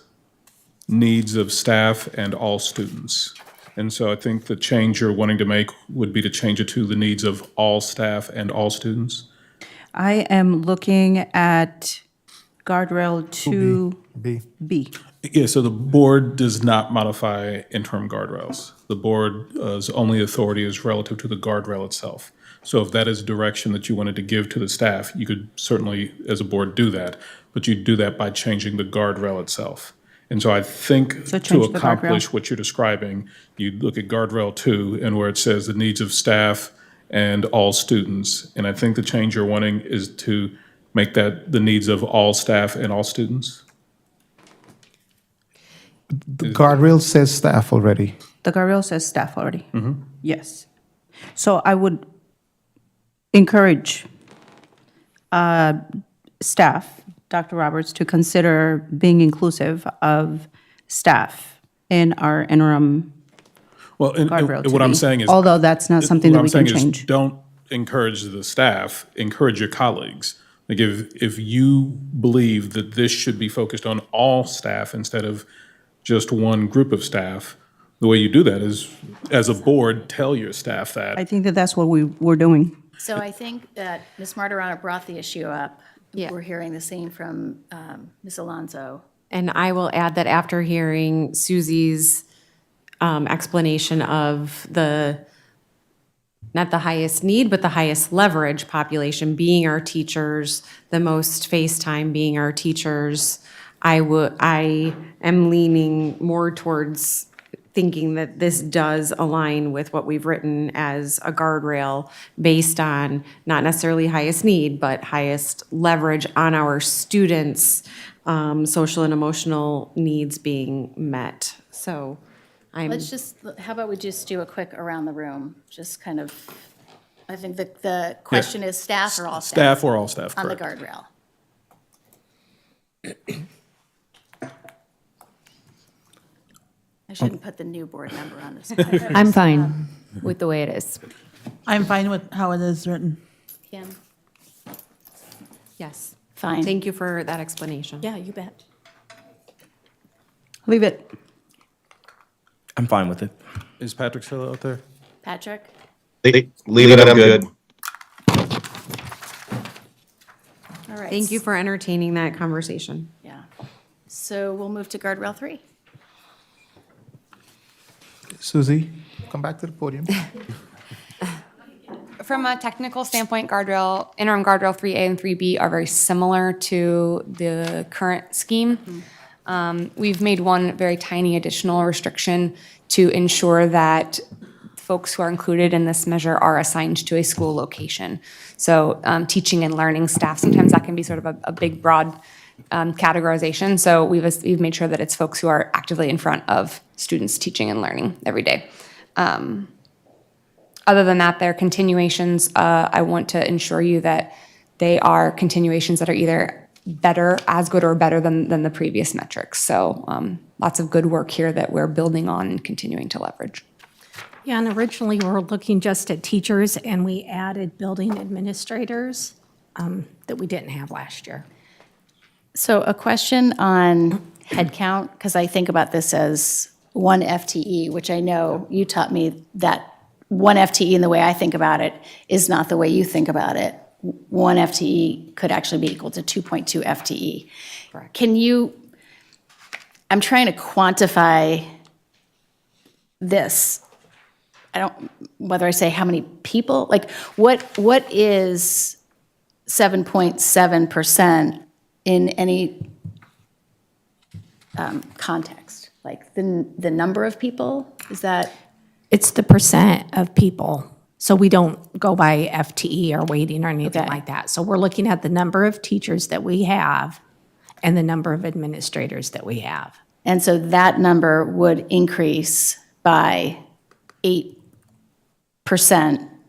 Speaker 10: needs of staff and all students. And so I think the change you're wanting to make would be to change it to the needs of all staff and all students.
Speaker 7: I am looking at guardrail 2B.
Speaker 3: B.
Speaker 10: Yeah, so the board does not modify interim guardrails. The board's only authority is relative to the guardrail itself. So if that is direction that you wanted to give to the staff, you could certainly, as a board, do that, but you'd do that by changing the guardrail itself. And so I think
Speaker 7: So
Speaker 10: to
Speaker 7: change the
Speaker 10: accomplish
Speaker 7: guardrail.
Speaker 10: what you're describing, you'd look at guardrail 2 and where it says the needs of staff and all students. And I think the change you're wanting is to make that the needs of all staff and all students.
Speaker 3: The guardrail says staff already.
Speaker 7: The guardrail says staff already. Yes. So I would encourage staff, Dr. Roberts, to consider being inclusive of staff in our interim
Speaker 10: Well, and
Speaker 7: guardrail
Speaker 10: what I'm
Speaker 7: 2B.
Speaker 10: saying is.
Speaker 7: Although that's not something
Speaker 10: what
Speaker 7: that
Speaker 10: I'm
Speaker 7: we can
Speaker 10: saying is
Speaker 7: change.
Speaker 10: Don't encourage the staff, encourage your colleagues. Like if you believe that this should be focused on all staff instead of just one group of staff, the way you do that is, as a board, tell your staff that.
Speaker 7: I think that that's what we're doing.
Speaker 1: So I think that Ms. Martirana brought the issue up.
Speaker 6: Yeah.
Speaker 1: We're hearing the same from Ms. Alonso.
Speaker 6: And I will add that after hearing Susie's explanation of not the highest need, but the highest leverage population being our teachers, the most face time being our teachers, I am leaning more towards thinking that this does align with what we've written as a guardrail based on not necessarily highest need, but highest leverage on our students' social and emotional needs being met. So
Speaker 1: How about we just do a quick around the room? Just kind of, I think the question is staff or all staff?
Speaker 10: Staff or all staff,
Speaker 1: On the
Speaker 10: correct.
Speaker 1: guardrail. I shouldn't put the new board member on this.
Speaker 8: I'm fine with the way it is.
Speaker 11: I'm fine with how it is written.
Speaker 1: Kim?
Speaker 6: yes,
Speaker 1: Fine.
Speaker 6: thank you for that explanation.
Speaker 1: Yeah, you bet.
Speaker 7: Leave it.
Speaker 9: I'm fine with it.
Speaker 10: Is Patrick still out there?
Speaker 1: Patrick?
Speaker 2: Leave it, I'm good.
Speaker 1: All right.
Speaker 6: Thank you for entertaining that conversation.
Speaker 1: Yeah. So we'll move to guardrail 3.
Speaker 3: Susie, come back to the podium.
Speaker 4: From a technical standpoint, interim guardrail 3A and 3B are very similar to the current scheme. We've made one very tiny additional restriction to ensure that folks who are included in this measure are assigned to a school location. So teaching and learning staff, sometimes that can be sort of a big, broad categorization. So we've made sure that it's folks who are actively in front of students teaching and learning every day. Other than that, they're continuations. I want to ensure you that they are continuations that are either better, as good or better than the previous metrics. So lots of good work here that we're building on and continuing to leverage.
Speaker 13: Yeah, and originally we were looking just at teachers, and we added building administrators that we didn't have last year.
Speaker 1: So a question on headcount, because I think about this as one FTE, which I know you taught me that one FTE in the way I think about it is not the way you think about it. One FTE could actually be equal to 2.2 FTE. Can you, I'm trying to quantify this. I don't, whether I say how many people, like what is 7.7% in any context? Like the number of people, is that?
Speaker 13: It's the percent of people. So we don't go by FTE or weighting or anything
Speaker 1: Okay.
Speaker 13: like that. So we're looking at the number of teachers that we have and the number of administrators that we have.
Speaker 1: And so that number would increase by 8%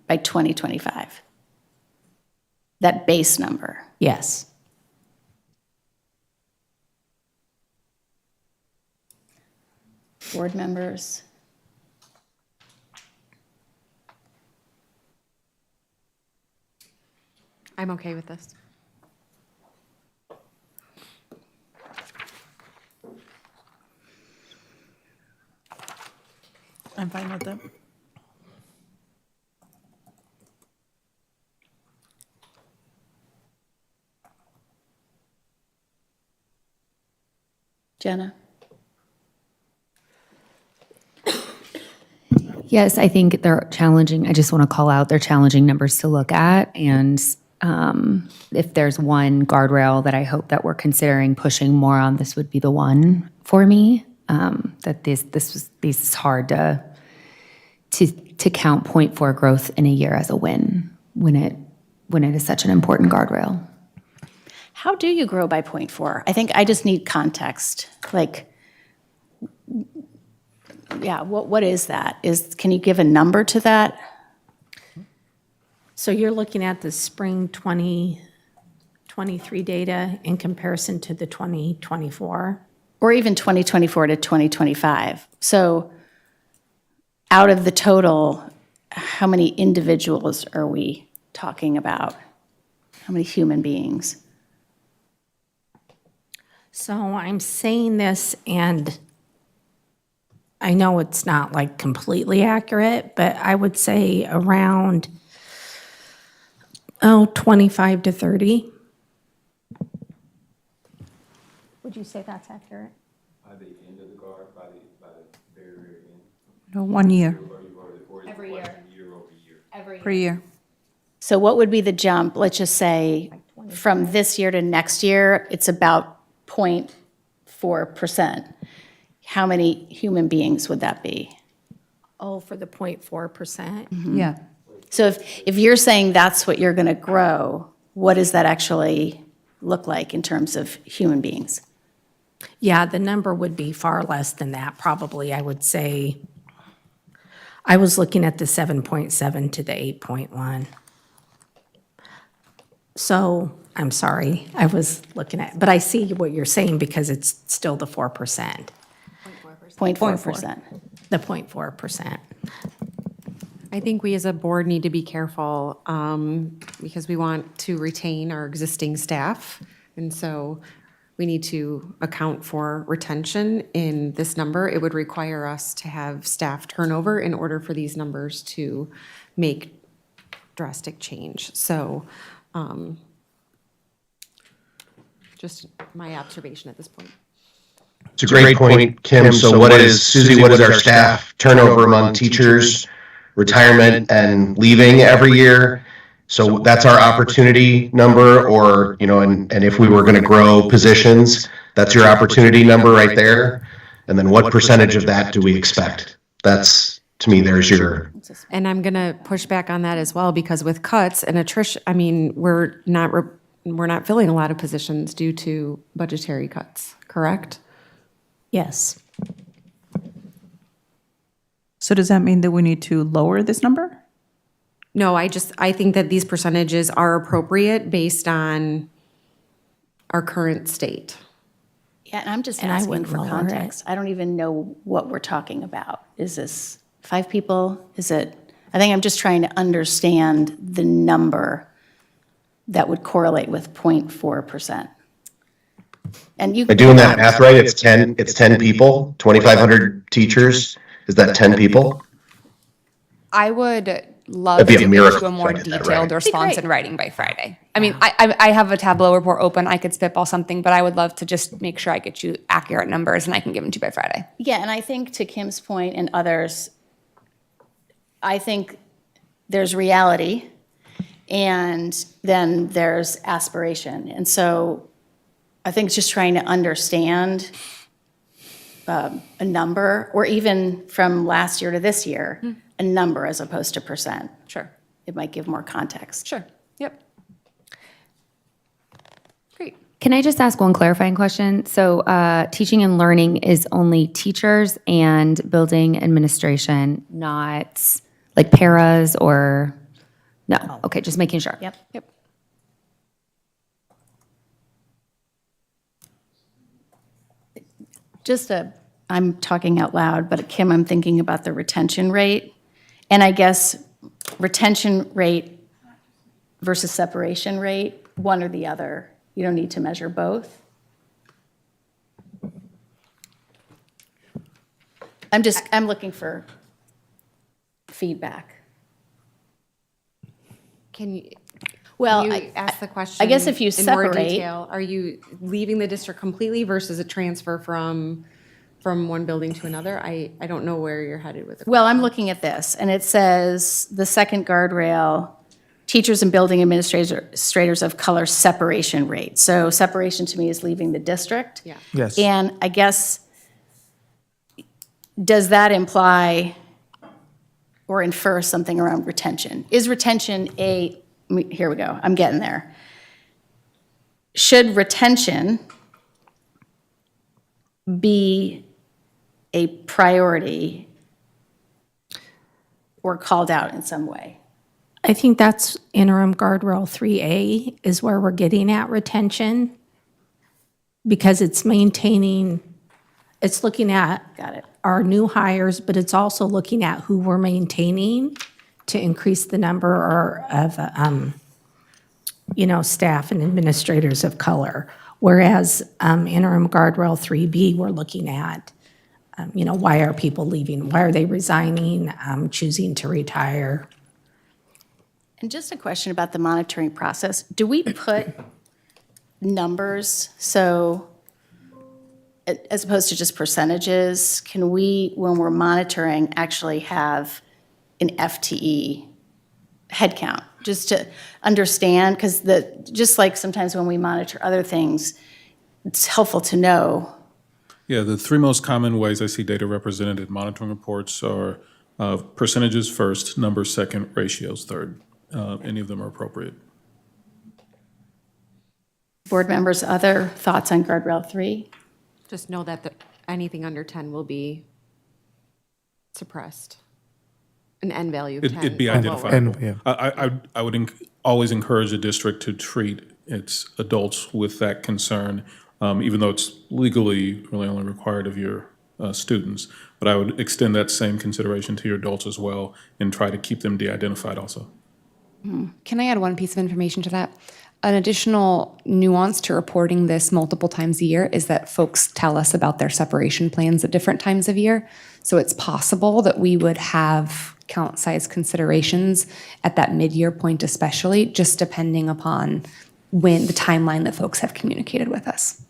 Speaker 1: by 2025. That base number.
Speaker 13: Yes.
Speaker 1: Board members?
Speaker 6: I'm okay with this.
Speaker 11: I'm fine with it.
Speaker 1: Jenna?
Speaker 8: Yes, I think they're challenging. I just want to call out they're challenging numbers to look at. And if there's one guardrail that I hope that we're considering pushing more on, this would be the one for me. That this is hard to count 0.4 growth in a year as a win when it is such an important guardrail.
Speaker 1: How do you grow by 0.4? I think I just need context. Like, yeah, what is that? Can you give a number to that?
Speaker 13: So you're looking at the spring 2023 data in comparison to the 2024?
Speaker 1: Or even 2024 to 2025. So out of the total, how many individuals are we talking about? How many human beings?
Speaker 13: So I'm saying this, and I know it's not like completely accurate, but I would say around, 25 to 30. Would you say that's accurate?
Speaker 14: By the end of the guard, by the very, very end?
Speaker 7: No, 1 year,
Speaker 1: Every year.
Speaker 14: Year over year.
Speaker 7: per year.
Speaker 1: So what would be the jump? Let's just say from this year to next year, it's about 0.4%. How many human beings would that be?
Speaker 13: Oh, for the 0.4%?
Speaker 7: Yeah.
Speaker 1: So if you're saying that's what you're going to grow, what does that actually look like in terms of human beings?
Speaker 13: Yeah, the number would be far less than that, probably. I would say, I was looking at the 7.7 to the 8.1. So, I'm sorry, I was looking at, but I see what you're saying because it's still the 4%.
Speaker 1: 0.4%.
Speaker 13: The 0.4%.
Speaker 6: I think we as a board need to be careful because we want to retain our existing staff. And so we need to account for retention in this number. It would require us to have staff turnover in order for these numbers to make drastic change. So just my observation at this point.
Speaker 2: It's a great point, Kim. So what is, Susie, what is our staff turnover among teachers, retirement and leaving every year? So that's our opportunity number, or, and if we were going to grow positions, that's your opportunity number right there. And then what percentage of that do we expect? That's, to me, there's your.
Speaker 6: And I'm going to push back on that as well, because with cuts and attrition, I mean, we're not filling a lot of positions due to budgetary cuts, correct?
Speaker 13: Yes.
Speaker 7: So does that mean that we need to lower this number?
Speaker 6: No, I think that these percentages are appropriate based on our current state.
Speaker 1: Yeah, and I'm just
Speaker 13: And I
Speaker 1: asking
Speaker 13: wouldn't
Speaker 1: for
Speaker 13: lower it.
Speaker 1: context. I don't even know what we're talking about. Is this 5 people? Is it, I think I'm just trying to understand the number that would correlate with 0.4%. And you.
Speaker 2: By doing that math right, it's 10 people, 2,500 teachers. Is that 10 people?
Speaker 4: I would love
Speaker 2: That'd be
Speaker 4: to
Speaker 2: a
Speaker 4: get
Speaker 2: miracle
Speaker 4: you a
Speaker 2: if
Speaker 4: more
Speaker 2: I did that
Speaker 4: detailed
Speaker 2: right.
Speaker 4: response
Speaker 1: great.
Speaker 4: in writing by Friday. I mean, I have a Tableau report open. I could spitball something, but I would love to just make sure I get you accurate numbers and I can give them to you by Friday.
Speaker 1: Yeah, and I think to Kim's point and others, I think there's reality and then there's aspiration. And so I think just trying to understand a number, or even from last year to this year, a number as opposed to percent.
Speaker 4: Sure.
Speaker 1: It might give more context.
Speaker 4: Sure. Yep. Great.
Speaker 8: Can I just ask one clarifying question? So teaching and learning is only teachers and building administration, not like paras or, no, okay, just making sure.
Speaker 1: Yep.
Speaker 4: Yep.
Speaker 1: Just a I'm talking out loud, but Kim, I'm thinking about the retention rate. And I guess retention rate versus separation rate, one or the other. You don't need to measure both. I'm looking for feedback.
Speaker 6: Can you,
Speaker 1: Well,
Speaker 6: can
Speaker 1: I-
Speaker 6: you ask the question?
Speaker 1: guess if you
Speaker 6: in more
Speaker 1: separate-
Speaker 6: detail? Are you leaving the district completely versus a transfer from one building to another? I don't know where you're headed with it.
Speaker 1: Well, I'm looking at this, and it says, the second guardrail, teachers and building administrators of color separation rate. So separation to me is leaving the district.
Speaker 6: Yeah.
Speaker 3: Yes.
Speaker 1: And I guess, does that imply or infer something around retention? Is retention here we go, I'm getting there. Should retention be a priority or called out in some way?
Speaker 13: I think that's interim guardrail 3A is where we're getting at retention, because it's maintaining, it's looking at
Speaker 1: Got it.
Speaker 13: our new hires, but it's also looking at who we're maintaining to increase the number of, staff and administrators of color. Whereas interim guardrail 3B, we're looking at, why are people leaving? Why are they resigning, choosing to retire?
Speaker 1: And just a question about the monitoring process. Do we put numbers, so as opposed to just percentages, can we, when we're monitoring, actually have an FTE headcount? Just to understand, because just like sometimes when we monitor other things, it's helpful to know.
Speaker 10: Yeah, the three most common ways I see data represented in monitoring reports are percentages first, numbers second, ratios third. Any of them are appropriate.
Speaker 1: Board members, other thoughts on guardrail 3?
Speaker 6: Just know that anything under 10 will be suppressed. An N value of 10.
Speaker 10: It'd be
Speaker 6: or lower.
Speaker 10: identifiable.
Speaker 3: yeah.
Speaker 10: I would always encourage a district to treat its adults with that concern, even though it's legally really only required of your students. But I would extend that same consideration to your adults as well and try to keep them de-identified also.
Speaker 4: Can I add one piece of information to that? An additional nuance to reporting this multiple times a year is that folks tell us about their separation plans at different times of year. So it's possible that we would have count size considerations at that mid-year point especially, just depending upon when the timeline that folks have communicated with us.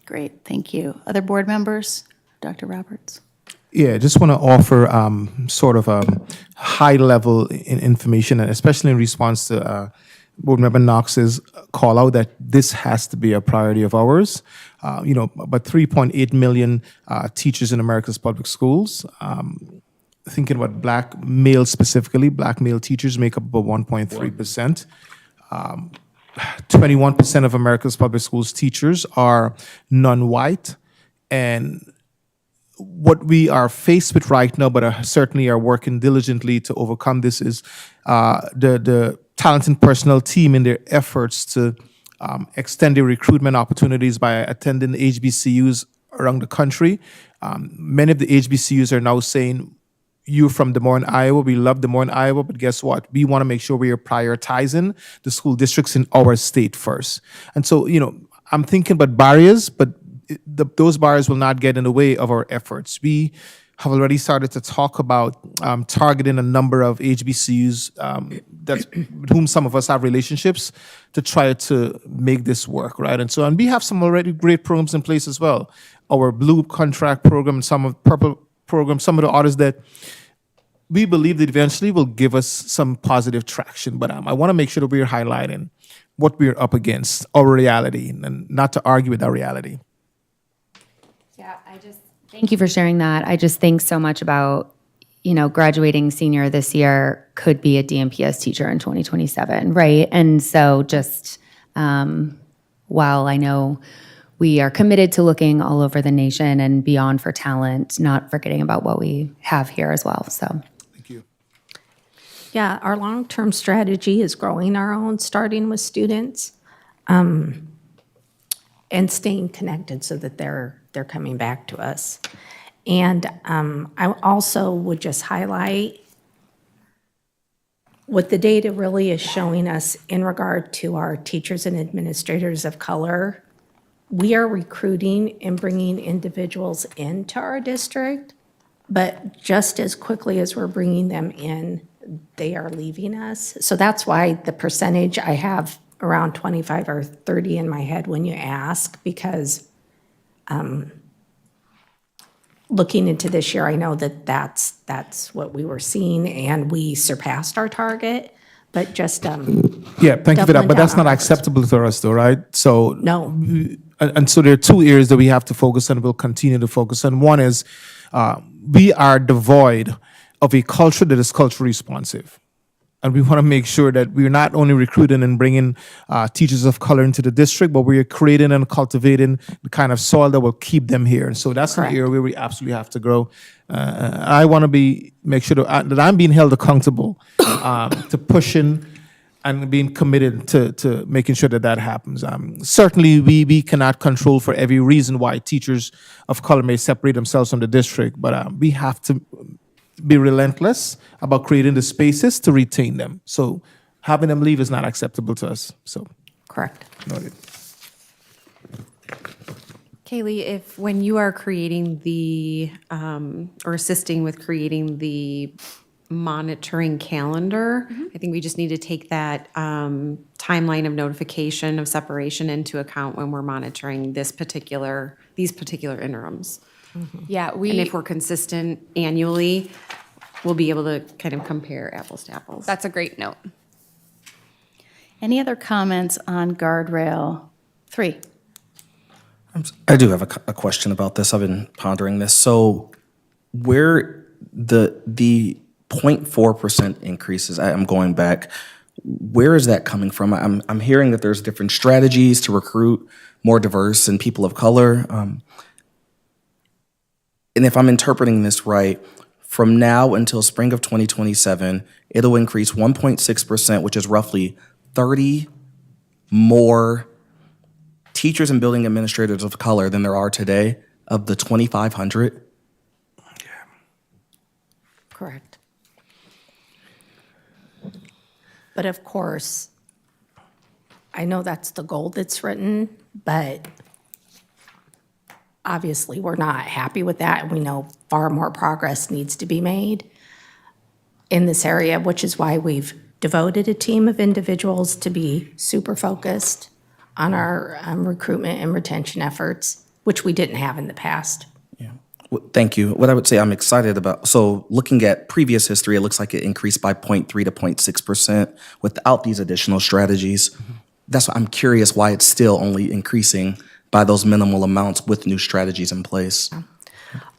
Speaker 1: Great, thank you. Other board members? Dr. Roberts?
Speaker 3: Yeah, just want to offer sort of a high-level information, and especially in response to Board Member Knox's call out that this has to be a priority of ours. But 3.8 million teachers in America's public schools. Thinking about black males specifically, black male teachers make up about 1.3%. 21% of America's public schools teachers are non-white, and what we are faced with right now, but certainly are working diligently to overcome this, is the talented personnel team in their efforts to extend their recruitment opportunities by attending HBCUs around the country. Many of the HBCUs are now saying, you're from Des Moines, Iowa. We love Des Moines, Iowa, but guess what? We want to make sure we are prioritizing the school districts in our state first. And so, I'm thinking about barriers, but those barriers will not get in the way of our efforts. We have already started to talk about targeting a number of HBCUs with whom some of us have relationships to try to make this work, right? And we have some already great programs in place as well. Our Blue Contract program, some of Purple program, some of the others that we believe that eventually will give us some positive traction. But I want to make sure that we're highlighting what we're up against, our reality, and not to argue with our reality.
Speaker 8: Yeah, thank you for sharing that. I just think so much about, graduating senior this year could be a DMPS teacher in 2027, right? And so just while I know we are committed to looking all over the nation and beyond for talent, not forgetting about what we have here as well, so.
Speaker 3: Thank you.
Speaker 13: Yeah, our long-term strategy is growing our own, starting with students, and staying connected so that they're coming back to us. And I also would just highlight what the data really is showing us in regard to our teachers and administrators of color. We are recruiting and bringing individuals into our district, but just as quickly as we're bringing them in, they are leaving us. So that's why the percentage I have around 25 or 30 in my head when you ask, because looking into this year, I know that that's what we were seeing, and we surpassed our target, but just
Speaker 3: Yeah, thank you for that,
Speaker 13: doubling
Speaker 3: but that's
Speaker 13: down
Speaker 3: not
Speaker 13: on
Speaker 3: acceptable to us though, right? So.
Speaker 13: No.
Speaker 3: And so there are two areas that we have to focus on, and we'll continue to focus on. One is we are devoid of a culture that is culturally responsive. And we want to make sure that we're not only recruiting and bringing teachers of color into the district, but we're creating and cultivating the kind of soil that will keep them here. And so that's an area where we absolutely have to grow. I want to make sure that I'm being held accountable to pushing and being committed to making sure that happens. Certainly, we cannot control for every reason why teachers of color may separate themselves from the district, but we have to be relentless about creating the spaces to retain them. So having them leave is not acceptable to us. So
Speaker 6: Correct.
Speaker 3: noted.
Speaker 6: Kaylee, if when you are creating the, or assisting with creating the monitoring calendar, I think we just need to take that timeline of notification of separation into account when we're monitoring these particular interims.
Speaker 4: Yeah,
Speaker 6: And if we're consistent annually, we'll be able to kind of compare apples to apples.
Speaker 4: that's a great note.
Speaker 1: Any other comments on guardrail 3?
Speaker 9: I do have a question about this. I've been pondering this. So where the 0.4% increases, I'm going back, where is that coming from? I'm hearing that there's different strategies to recruit more diverse and people of color. And if I'm interpreting this right, from now until spring of 2027, it'll increase 1.6%, which is roughly 30 more teachers and building administrators of color than there are today of the 2,500.
Speaker 13: Correct. But of course, I know that's the goal that's written, but obviously, we're not happy with that, and we know far more progress needs to be made in this area, which is why we've devoted a team of individuals to be super focused on our recruitment and retention efforts, which we didn't have in the past.
Speaker 9: Well, thank you. What I would say I'm excited about, so looking at previous history, it looks like it increased by 0.3 to 0.6% without these additional strategies. That's why I'm curious why it's still only increasing by those minimal amounts with new strategies in place.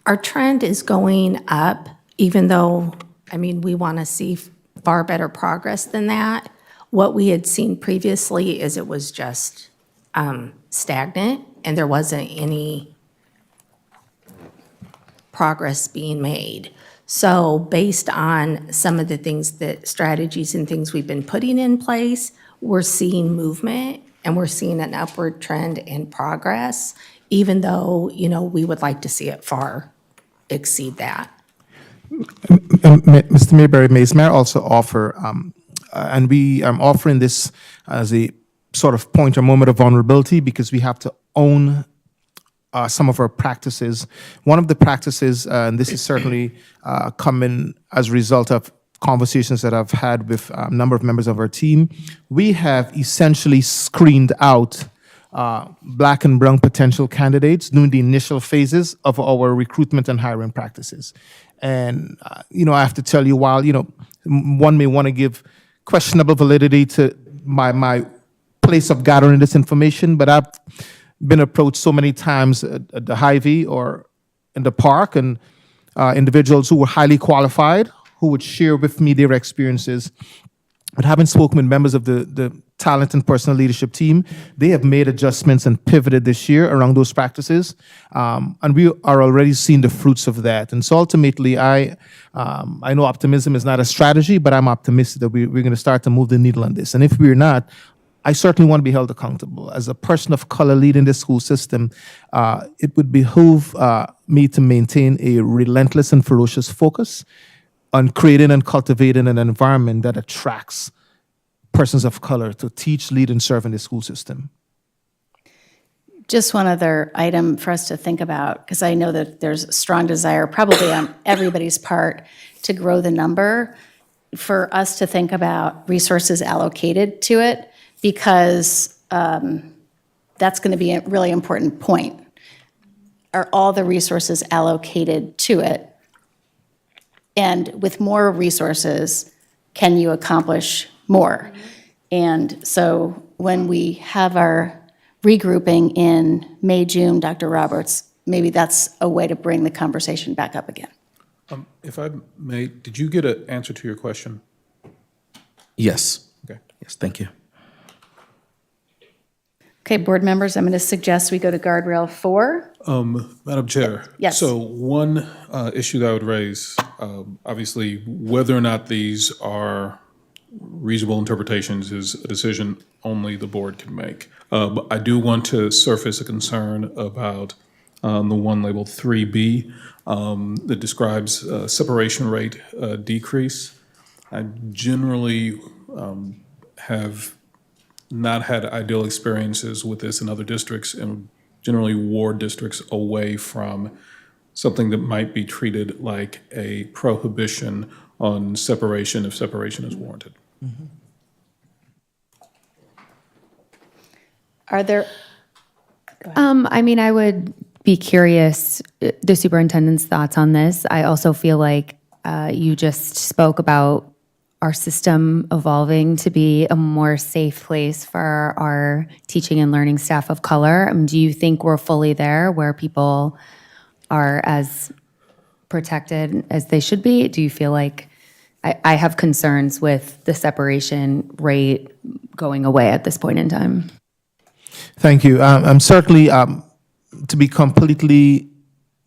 Speaker 13: Our trend is going up, even though, we want to see far better progress than that. What we had seen previously is it was just stagnant, and there wasn't any progress being made. So based on some of the strategies and things we've been putting in place, we're seeing movement, and we're seeing an upward trend in progress, even though, we would like to see it far exceed that.
Speaker 3: Mr. Mayberry, may I also offer, and we are offering this as a sort of point or moment of vulnerability because we have to own some of our practices. One of the practices, and this is certainly coming as a result of conversations that I've had with a number of members of our team, we have essentially screened out Black and brown potential candidates during the initial phases of our recruitment and hiring practices. And, I have to tell you, while, one may want to give questionable validity to my place of gathering this information, but I've been approached so many times at the Hy-Vee or in the park, and individuals who were highly qualified, who would share with me their experiences. But having spoken with members of the talent and personal leadership team, they have made adjustments and pivoted this year around those practices. And we are already seeing the fruits of that. And so ultimately, I know optimism is not a strategy, but I'm optimistic that we're going to start to move the needle on this. And if we're not, I certainly want to be held accountable. As a person of color leading the school system, it would behoove me to maintain a relentless and ferocious focus on creating and cultivating an environment that attracts persons of color to teach, lead, and serve in the school system.
Speaker 1: Just one other item for us to think about, because I know that there's a strong desire, probably on everybody's part, to grow the number, for us to think about resources allocated to it, because that's going to be a really important point. Are all the resources allocated to it? And with more resources, can you accomplish more? And so when we have our regrouping in May, June, Dr. Roberts, maybe that's a way to bring the conversation back up again.
Speaker 10: If I may, did you get an answer to your question?
Speaker 9: Yes.
Speaker 10: Okay.
Speaker 9: Yes, thank you.
Speaker 1: Okay, board members, I'm going to suggest we go to guardrail 4.
Speaker 10: Madam Chair.
Speaker 1: Yes.
Speaker 10: So one issue that I would raise, obviously, whether or not these are reasonable interpretations is a decision only the board can make. But I do want to surface a concern about the one labeled 3B that describes separation rate decrease. I generally have not had ideal experiences with this in other districts, and generally ward districts away from something that might be treated like a prohibition on separation if separation is warranted.
Speaker 3: Mm-hmm.
Speaker 1: Are there,
Speaker 8: I mean, I would be curious, the superintendent's thoughts on this. I also feel like you just spoke about our system evolving to be a more safe place for our teaching and learning staff of color. Do you think we're fully there where people are as protected as they should be? Do you feel like, I have concerns with the separation rate going away at this point in time.
Speaker 3: Thank you. I'm certainly to be completely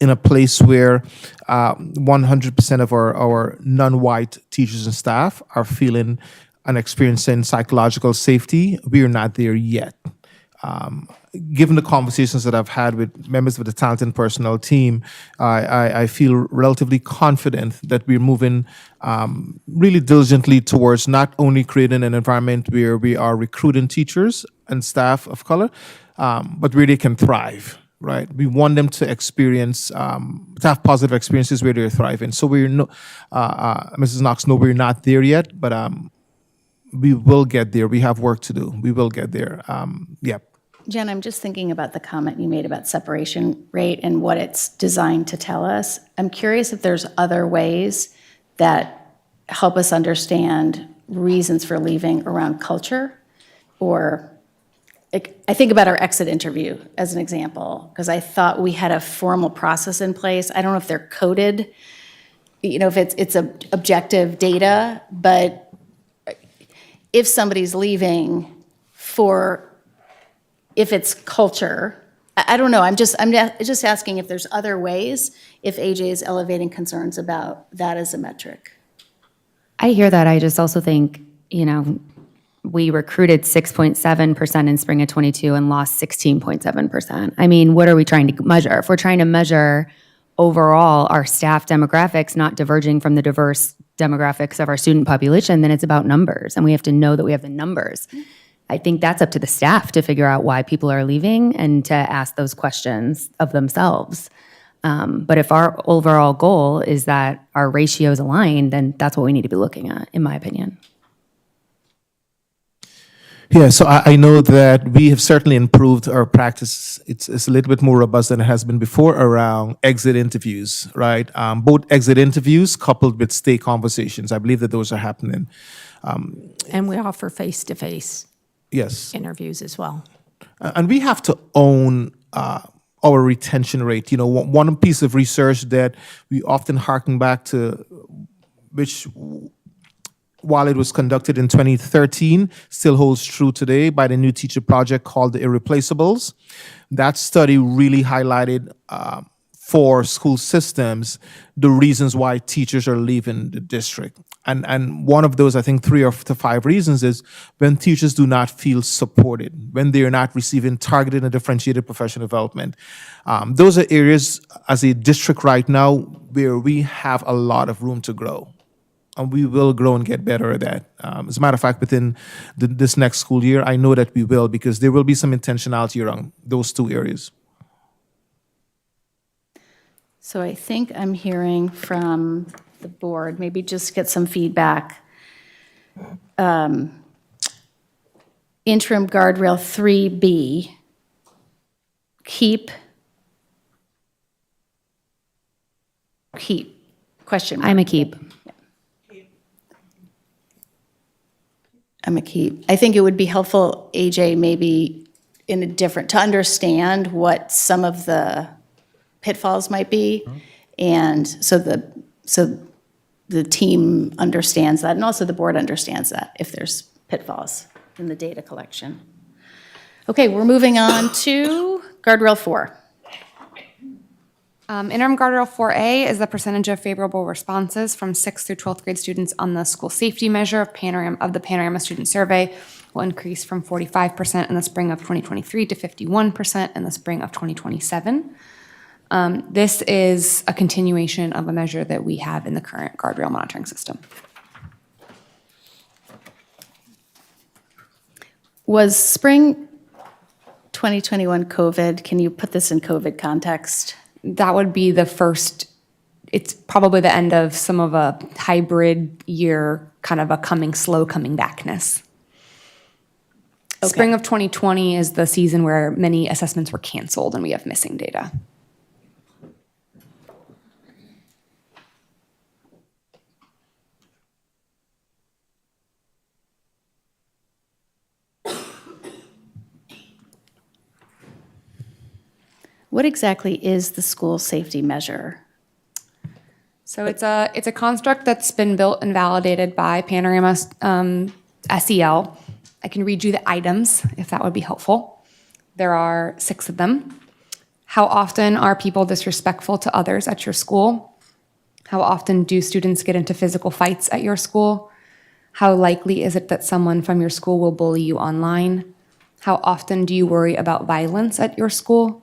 Speaker 3: in a place where 100% of our non-white teachers and staff are feeling and experiencing psychological safety. We are not there yet. Given the conversations that I've had with members of the talent and personnel team, I feel relatively confident that we're moving really diligently towards not only creating an environment where we are recruiting teachers and staff of color, but where they can thrive. Right, we want them to experience, to have positive experiences where they're thriving. So we're no, Mrs. Knox, no, we're not there yet, but we will get there. We have work to do. We will get there. Yeah.
Speaker 1: Jen, I'm just thinking about the comment you made about separation rate and what it's designed to tell us. I'm curious if there's other ways that help us understand reasons for leaving around culture, or I think about our exit interview as an example, because I thought we had a formal process in place. I don't know if they're coded, if it's objective data, but if somebody's leaving if it's culture, I don't know. I'm just asking if there's other ways, if AJ is elevating concerns about that as a metric.
Speaker 8: I hear that. I just also think, we recruited 6.7% in spring of 22 and lost 16.7%. I mean, what are we trying to measure? If we're trying to measure overall our staff demographics not diverging from the diverse demographics of our student population, then it's about numbers, and we have to know that we have the numbers. I think that's up to the staff to figure out why people are leaving and to ask those questions of themselves. But if our overall goal is that our ratios align, then that's what we need to be looking at, in my opinion.
Speaker 3: Yeah, so I know that we have certainly improved our practice. It's a little bit more robust than it has been before around exit interviews, right? Both exit interviews coupled with stay conversations. I believe that those are happening.
Speaker 13: And we offer face-to-face interviews as well.
Speaker 3: And we have to own our retention rate. One piece of research that we often harken back to, which while it was conducted in 2013, still holds true today by the new teacher project called the Irreplaceables. That study really highlighted for school systems the reasons why teachers are leaving the district. And one of those, I think 3 or 5 reasons is when teachers do not feel supported, when they are not receiving targeted and differentiated professional development. Those are areas as a district right now where we have a lot of room to grow. And we will grow and get better at that. As a matter of fact, within this next school year, I know that we will, because there will be some intentionality around those 2 areas.
Speaker 1: So I think I'm hearing from the board, maybe just get some feedback. Interim guardrail 3B, keep, question mark.
Speaker 8: I'm a keep.
Speaker 1: I'm a keep. I think it would be helpful, AJ, maybe in a different, to understand what some of the pitfalls might be. And so the team understands that, and also the board understands that if there's pitfalls in the data collection. Okay, we're moving on to guardrail 4.
Speaker 4: Interim guardrail 4A is the percentage of favorable responses from 6th through 12th grade students on the school safety measure of the Panorama Student Survey will increase from 45% in the spring of 2023 to 51% in the spring of 2027. This is a continuation of a measure that we have in the current guardrail monitoring system.
Speaker 1: Was spring 2021 COVID? Can you put this in COVID context?
Speaker 4: That would be the first, it's probably the end of some of a hybrid year, kind of a slow coming backness.
Speaker 1: Okay.
Speaker 4: Spring of 2020 is the season where many assessments were canceled and we have missing data.
Speaker 1: What exactly is the school safety measure?
Speaker 4: So it's a construct that's been built and validated by Panorama SEL. I can read you the items if that would be helpful. There are 6 of them. How often are people disrespectful to others at your school? How often do students get into physical fights at your school? How likely is it that someone from your school will bully you online? How often do you worry about violence at your school?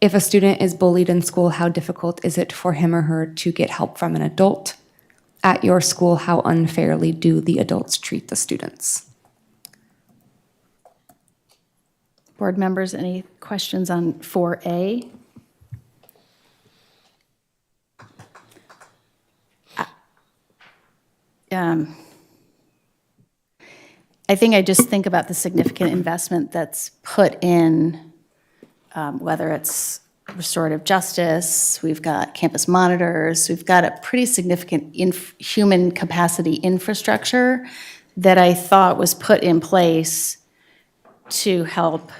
Speaker 4: If a student is bullied in school, how difficult is it for him or her to get help from an adult? At your school, how unfairly do the adults treat the students?
Speaker 1: Board members, any questions on 4A? I think I just think about the significant investment that's put in, whether it's restorative justice, we've got campus monitors, we've got a pretty significant human capacity infrastructure that I thought was put in place to help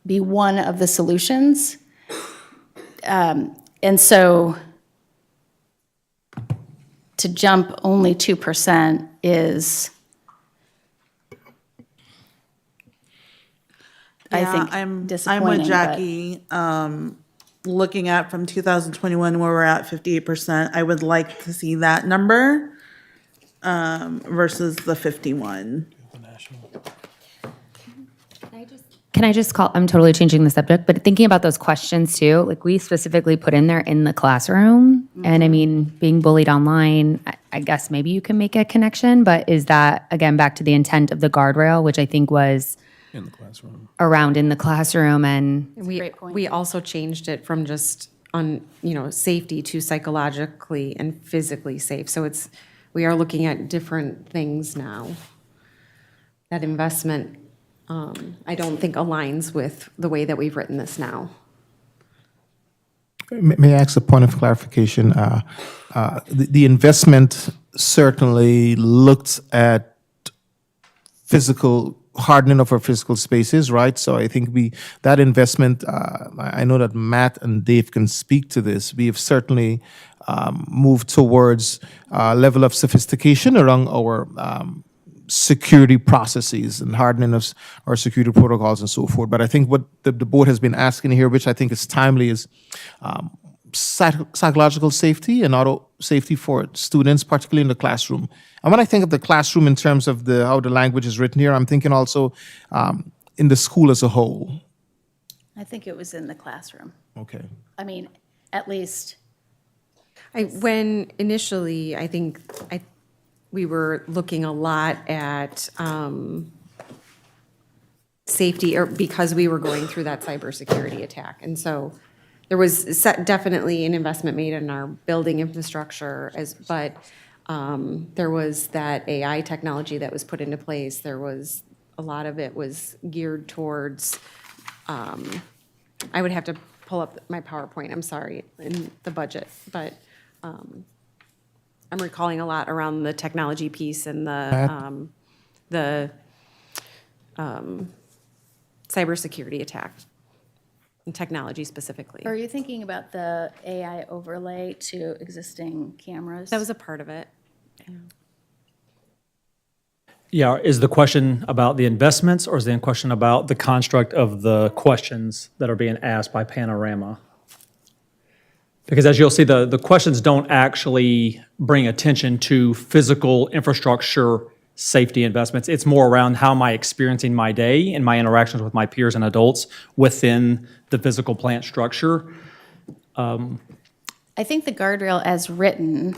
Speaker 1: be one of the solutions. And so to jump only 2% is, I think,
Speaker 11: I'm
Speaker 1: disappointing.
Speaker 11: with
Speaker 1: but-
Speaker 11: Jackie. Looking at from 2021 where we're at 58%, I would like to see that number versus the 51.
Speaker 8: Can I just call, I'm totally changing the subject, but thinking about those questions too, like we specifically put in there in the classroom. And I mean, being bullied online, I guess maybe you can make a connection, but is that, again, back to the intent of the guardrail, which I think was
Speaker 10: In the classroom.
Speaker 8: around in the classroom and
Speaker 6: We also changed it from just safety to psychologically and physically safe. So we are looking at different things now. That investment, I don't think aligns with the way that we've written this now.
Speaker 3: May I ask a point of clarification? The investment certainly looked at hardening of our physical spaces, right? So I think that investment, I know that Matt and Dave can speak to this. We have certainly moved towards a level of sophistication around our security processes and hardening of our security protocols and so forth. But I think what the board has been asking here, which I think is timely, is psychological safety and auto safety for students, particularly in the classroom. And when I think of the classroom in terms of how the language is written here, I'm thinking also in the school as a whole.
Speaker 1: I think it was in the classroom.
Speaker 3: Okay.
Speaker 1: I mean, at least.
Speaker 6: When initially, I think we were looking a lot at safety, or because we were going through that cybersecurity attack. And so there was definitely an investment made in our building infrastructure, but there was that AI technology that was put into place. There was, a lot of it was geared towards, I would have to pull up my PowerPoint, I'm sorry, in the budget, but I'm recalling a lot around the technology piece and the cybersecurity attack, and technology specifically.
Speaker 1: Are you thinking about the AI overlay to existing cameras?
Speaker 6: That was a part of it.
Speaker 15: Yeah, is the question about the investments, or is the question about the construct of the questions that are being asked by Panorama? Because as you'll see, the questions don't actually bring attention to physical infrastructure safety investments. It's more around how am I experiencing my day and my interactions with my peers and adults within the physical plant structure.
Speaker 1: I think the guardrail as written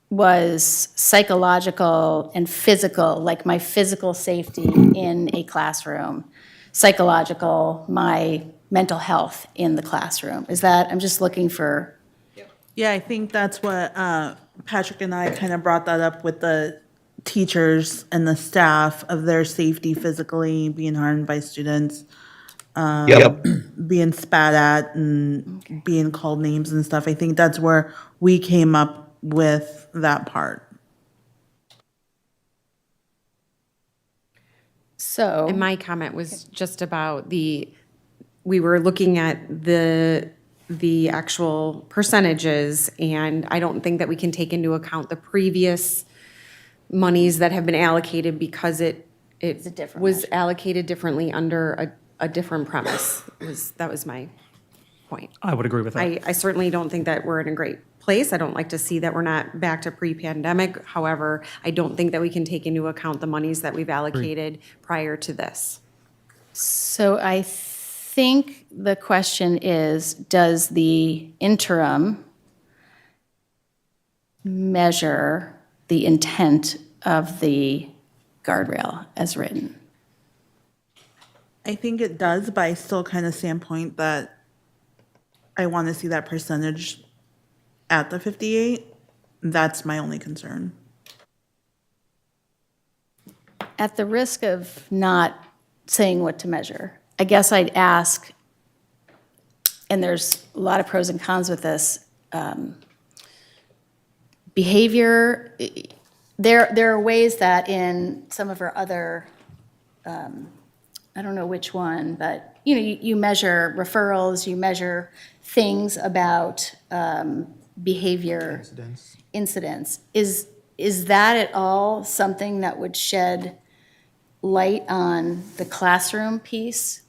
Speaker 1: was psychological and physical, like my physical safety in a classroom, psychological, my mental health in the classroom. Is that, I'm just looking for.
Speaker 11: Yeah, I think that's what Patrick and I kind of brought that up with the teachers and the staff of their safety physically being harmed by students, being spat at and being called names and stuff. I think that's where we came up with that part.
Speaker 1: So.
Speaker 6: And my comment was just about we were looking at the actual percentages, and I don't think that we can take into account the previous monies that have been allocated because it was allocated differently under a different premise. That was my point.
Speaker 15: I would agree with that.
Speaker 6: I certainly don't think that we're in a great place. I don't like to see that we're not back to pre-pandemic. However, I don't think that we can take into account the monies that we've allocated prior to this.
Speaker 1: So I think the question is, does the interim measure the intent of the guardrail as written?
Speaker 11: I think it does, but I still kind of standpoint that I want to see that percentage at the 58. That's my only concern.
Speaker 1: At the risk of not saying what to measure, I guess I'd ask, and there's a lot of pros and cons with this, behavior, there are ways that in some of our other, I don't know which one, but you measure referrals, you measure things about behavior incidents. Is that at all something that would shed light on the classroom piece?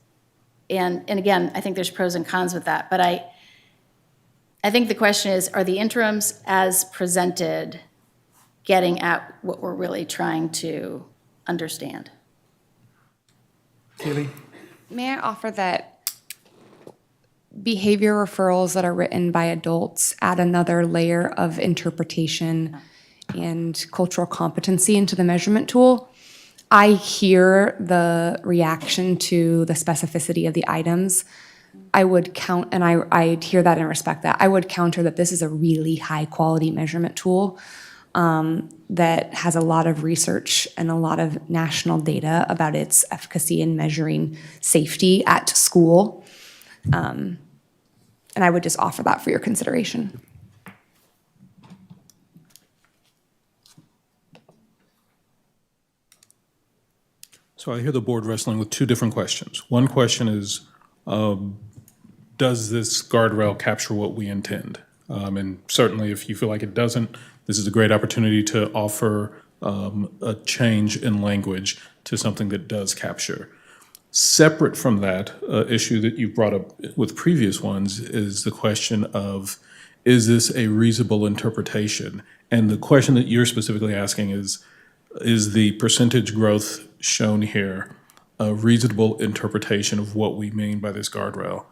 Speaker 1: And again, I think there's pros and cons with that, but I think the question is, are the interims as presented getting at what we're really trying to understand?
Speaker 3: Keely?
Speaker 4: May I offer that behavior referrals that are written by adults add another layer of interpretation and cultural competency into the measurement tool? I hear the reaction to the specificity of the items. I would count, and I hear that and respect that. I would counter that this is a really high-quality measurement tool that has a lot of research and a lot of national data about its efficacy in measuring safety at school. And I would just offer that for your consideration.
Speaker 10: So I hear the board wrestling with two different questions. One question is, does this guardrail capture what we intend? And certainly if you feel like it doesn't, this is a great opportunity to offer a change in language to something that does capture. Separate from that issue that you brought up with previous ones is the question of, is this a reasonable interpretation? And the question that you're specifically asking is the percentage growth shown here a reasonable interpretation of what we mean by this guardrail?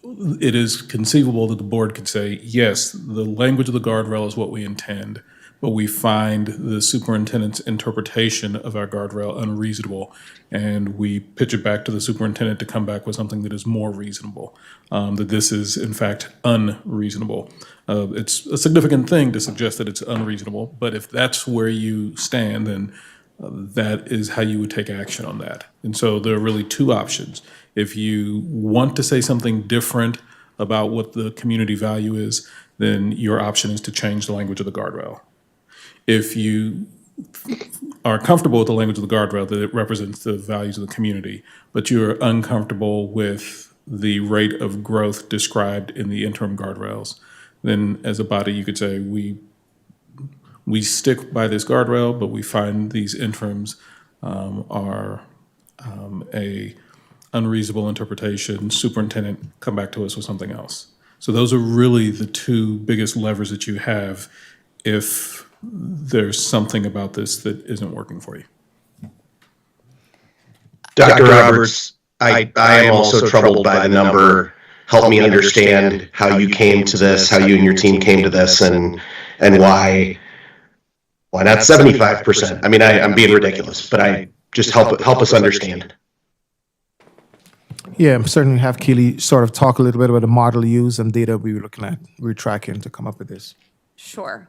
Speaker 10: It is conceivable that the board could say, yes, the language of the guardrail is what we intend, but we find the superintendent's interpretation of our guardrail unreasonable, and we pitch it back to the superintendent to come back with something that is more reasonable, that this is in fact unreasonable. It's a significant thing to suggest that it's unreasonable, but if that's where you stand, then that is how you would take action on that. And so there are really two options. If you want to say something different about what the community value is, then your option is to change the language of the guardrail. If you are comfortable with the language of the guardrail, that it represents the values of the community, but you're uncomfortable with the rate of growth described in the interim guardrails, then as a body, you could say, we stick by this guardrail, but we find these interims are a unreasonable interpretation. Superintendent, come back to us with something else. So those are really the two biggest levers that you have if there's something about this that isn't working for you.
Speaker 2: Dr. Roberts, I am also troubled by the number. Help me understand how you came to this, how you and your team came to this, and why not 75%? I mean, I'm being ridiculous, but I just help us understand.
Speaker 3: Yeah, certainly have Keely sort of talk a little bit about the model use and data we were looking at, we were tracking to come up with this.
Speaker 4: Sure.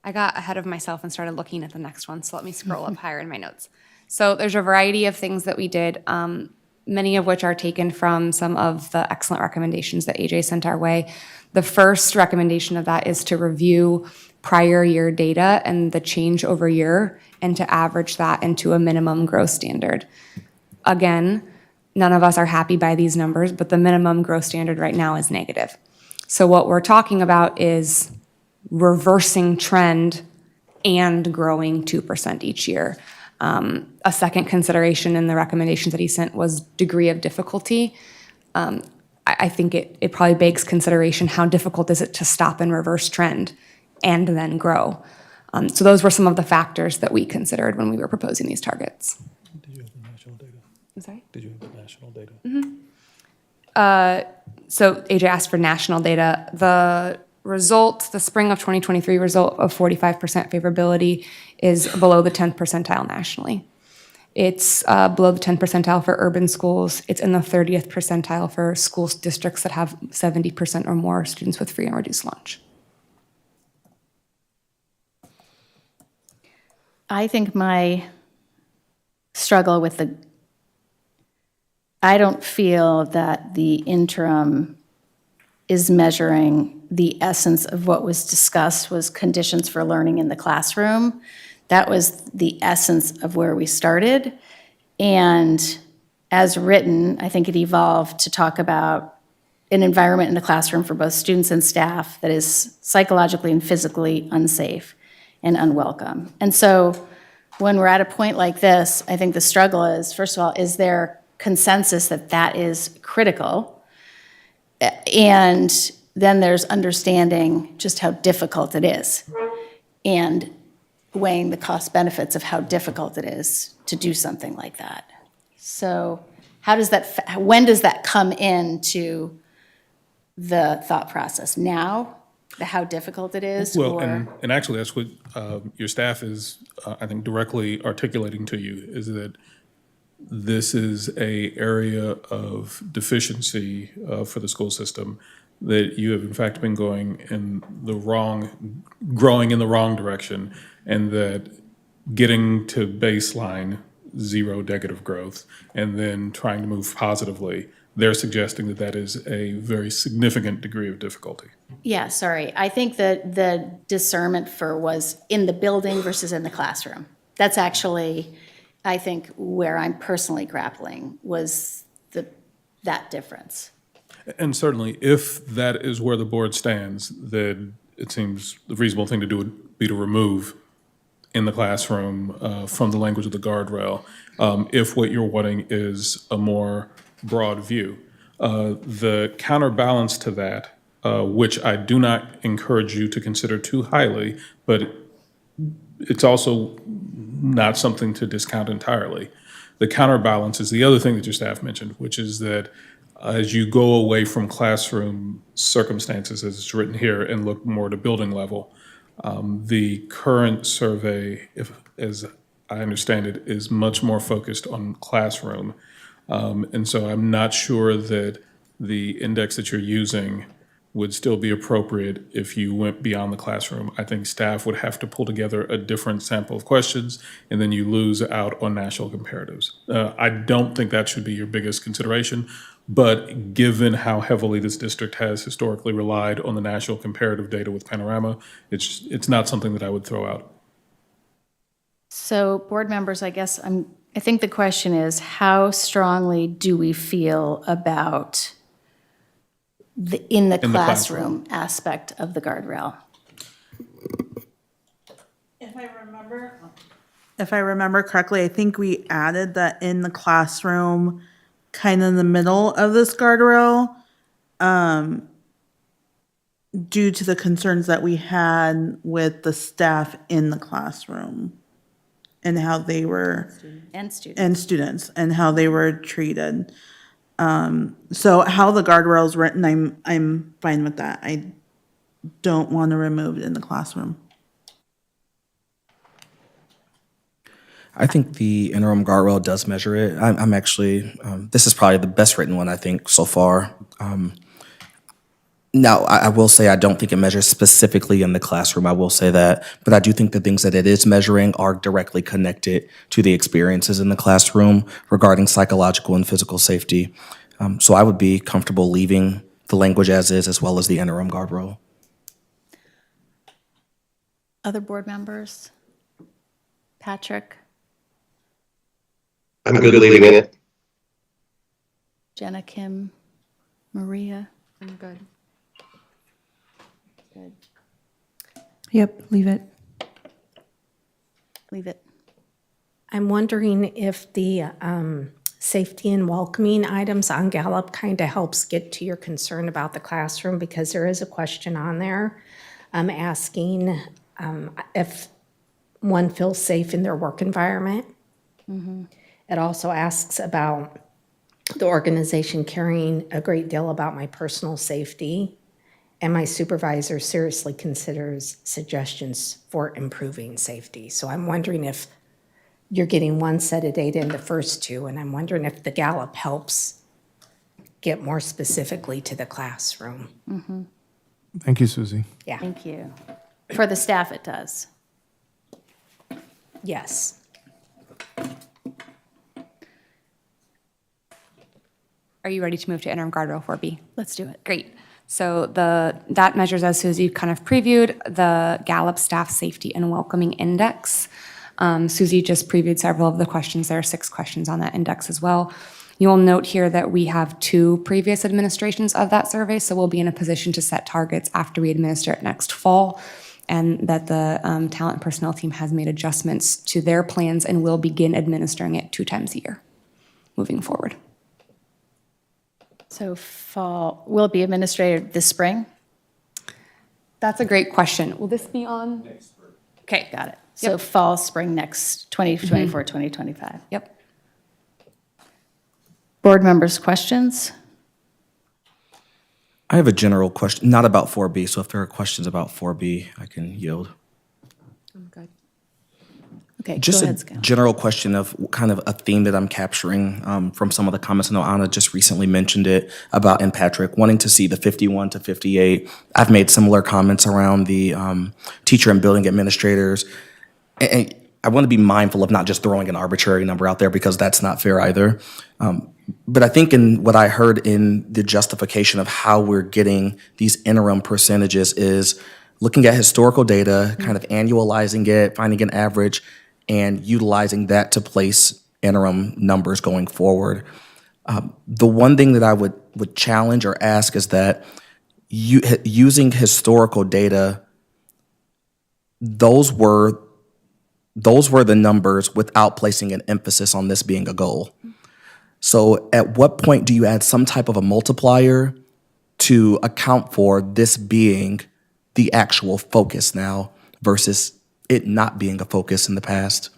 Speaker 4: I got ahead of myself and started looking at the next one, so let me scroll up higher in my notes. So there's a variety of things that we did, many of which are taken from some of the excellent recommendations that AJ sent our way. The first recommendation of that is to review prior year data and the change over year and to average that into a minimum growth standard. Again, none of us are happy by these numbers, but the minimum growth standard right now is negative. So what we're talking about is reversing trend and growing 2% each year. A second consideration in the recommendations that he sent was degree of difficulty. I think it probably begs consideration, how difficult is it to stop and reverse trend and then grow? So those were some of the factors that we considered when we were proposing these targets.
Speaker 10: Did you have the national data?
Speaker 4: I'm sorry?
Speaker 10: Did you have the national data?
Speaker 4: So AJ asked for national data. The result, the spring of 2023 result of 45% favorability is below the 10th percentile nationally. It's below the 10th percentile for urban schools. It's in the 30th percentile for school districts that have 70% or more students with free and reduced lunch.
Speaker 1: I think my struggle with I don't feel that the interim is measuring the essence of what was discussed was conditions for learning in the classroom. That was the essence of where we started. And as written, I think it evolved to talk about an environment in the classroom for both students and staff that is psychologically and physically unsafe and unwelcome. And so when we're at a point like this, I think the struggle is, first of all, is there consensus that that is critical? And then there's understanding just how difficult it is and weighing the cost benefits of how difficult it is to do something like that. So how does that, when does that come into the thought process? Now, how difficult it is?
Speaker 10: Well,
Speaker 1: or?
Speaker 10: and actually that's what your staff is, I think, directly articulating to you, is that this is a area of deficiency for the school system, that you have in fact been growing in the wrong direction, and that getting to baseline, zero negative growth, and then trying to move positively, they're suggesting that that is a very significant degree of difficulty.
Speaker 1: Yeah, sorry. I think that the discernment was in the building versus in the classroom. That's actually, I think, where I'm personally grappling was that difference.
Speaker 10: And certainly, if that is where the board stands, then it seems the reasonable thing to do would be to remove in the classroom from the language of the guardrail, if what you're wanting is a more broad view. The counterbalance to that, which I do not encourage you to consider too highly, but it's also not something to discount entirely. The counterbalance is the other thing that your staff mentioned, which is that as you go away from classroom circumstances, as it's written here, and look more to building level, the current survey, as I understand it, is much more focused on classroom. And so I'm not sure that the index that you're using would still be appropriate if you went beyond the classroom. I think staff would have to pull together a different sample of questions, and then you lose out on national comparatives. I don't think that should be your biggest consideration, but given how heavily this district has historically relied on the national comparative data with Panorama, it's not something that I would throw out.
Speaker 1: So board members, I think the question is, how strongly do we feel about the in the classroom aspect of the guardrail?
Speaker 11: If I remember correctly, I think we added that in the classroom, kind of in the middle of this guardrail, due to the concerns that we had with the staff in the classroom and how they were
Speaker 1: And students.
Speaker 11: and students and how they were treated. So how the guardrail is written, I'm fine with that. I don't want to remove it in the classroom.
Speaker 9: I think the interim guardrail does measure it. I'm actually, this is probably the best written one, I think, so far. Now, I will say I don't think it measures specifically in the classroom. I will say that. But I do think the things that it is measuring are directly connected to the experiences in the classroom regarding psychological and physical safety. So I would be comfortable leaving the language as well as the interim guardrail.
Speaker 1: Other board members? Patrick?
Speaker 2: I'm good leaving it.
Speaker 1: Jenna, Kim, Maria?
Speaker 6: I'm good.
Speaker 1: Good.
Speaker 7: Yep, leave it.
Speaker 1: Leave it.
Speaker 13: I'm wondering if the safety and welcoming items on Gallup kind of helps get to your concern about the classroom, because there is a question on there asking if one feels safe in their work environment. It also asks about the organization caring a great deal about my personal safety, and my supervisor seriously considers suggestions for improving safety. So I'm wondering if you're getting one set of data in the first two, and I'm wondering if the Gallup helps get more specifically to the classroom.
Speaker 3: Thank you, Susie.
Speaker 13: Yeah,
Speaker 1: Thank you. For the staff, it does.
Speaker 13: yes.
Speaker 4: Are you ready to move to interim guardrail 4B?
Speaker 1: Let's do it.
Speaker 4: Great. So that measures, as Susie kind of previewed, the Gallup Staff Safety and Welcoming Index. Susie just previewed several of the questions. There are 6 questions on that index as well. You'll note here that we have 2 previous administrations of that survey, so we'll be in a position to set targets after we administer it next fall, and that the talent and personnel team has made adjustments to their plans and will begin administering it 2 times a year moving forward.
Speaker 1: So fall, will it be administrated this spring?
Speaker 4: That's a great question. Will this be on?
Speaker 14: Next spring.
Speaker 1: Okay, got it. So fall, spring next, 2024, 2025.
Speaker 4: Yep.
Speaker 1: Board members' questions?
Speaker 9: I have a general question, not about 4B, so if there are questions about 4B, I can yield.
Speaker 6: I'm good.
Speaker 1: Okay, go
Speaker 9: Just
Speaker 1: ahead,
Speaker 9: a
Speaker 1: Scott.
Speaker 9: general question of kind of a theme that I'm capturing from some of the comments. I know Anna just recently mentioned it about, and Patrick, wanting to see the 51 to 58. I've made similar comments around the teacher and building administrators. And I want to be mindful of not just throwing an arbitrary number out there, because that's not fair either. But I think in what I heard in the justification of how we're getting these interim percentages is looking at historical data, kind of annualizing it, finding an average, and utilizing that to place interim numbers going forward. The one thing that I would challenge or ask is that using historical data, those were those were the numbers without placing an emphasis on this being a goal. So at what point do you add some type of a multiplier to account for this being the actual focus now versus it not being a focus in the past?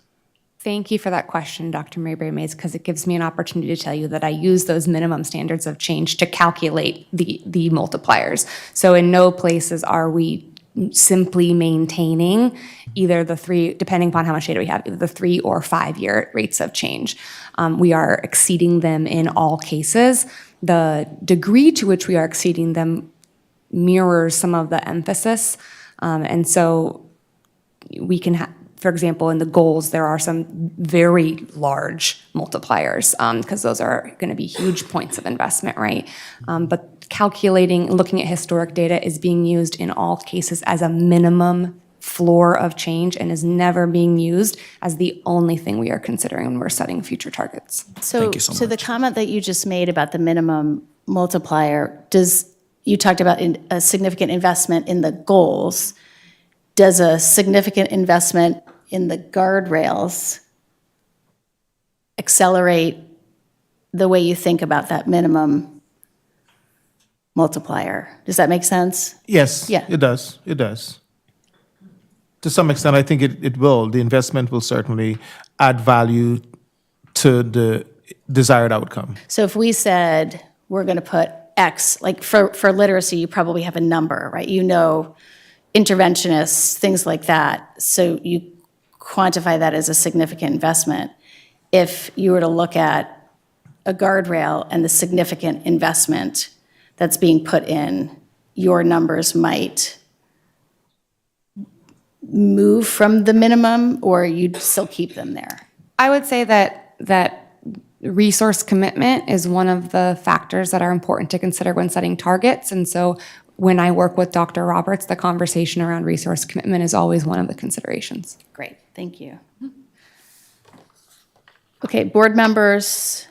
Speaker 4: Thank you for that question, Dr. Mayberry Mays, because it gives me an opportunity to tell you that I use those minimum standards of change to calculate the multipliers. So in no places are we simply maintaining either the three, depending upon how much data we have, either the 3 or 5 year rates of change. We are exceeding them in all cases. The degree to which we are exceeding them mirrors some of the emphasis. And so we can have, for example, in the goals, there are some very large multipliers because those are going to be huge points of investment, right? But calculating, looking at historic data is being used in all cases as a minimum floor of change and is never being used as the only thing we are considering when we're setting future targets.
Speaker 1: So,
Speaker 9: Thank you so
Speaker 1: the
Speaker 9: much.
Speaker 1: comment that you just made about the minimum multiplier, you talked about a significant investment in the goals. Does a significant investment in the guardrails accelerate the way you think about that minimum multiplier? Does that make sense?
Speaker 3: Yes,
Speaker 1: Yeah.
Speaker 3: it does. It does. To some extent, I think it will. The investment will certainly add value to the desired outcome.
Speaker 1: So if we said we're going to put X, like for literacy, you probably have a number, right? You know, interventionists, things like that. So you quantify that as a significant investment. If you were to look at a guardrail and the significant investment that's being put in, your numbers might move from the minimum, or you'd still keep them there?
Speaker 4: I would say that resource commitment is one of the factors that are important to consider when setting targets. And so when I work with Dr. Roberts, the conversation around resource commitment is always one of the considerations.
Speaker 1: Great, thank you. Okay, board members,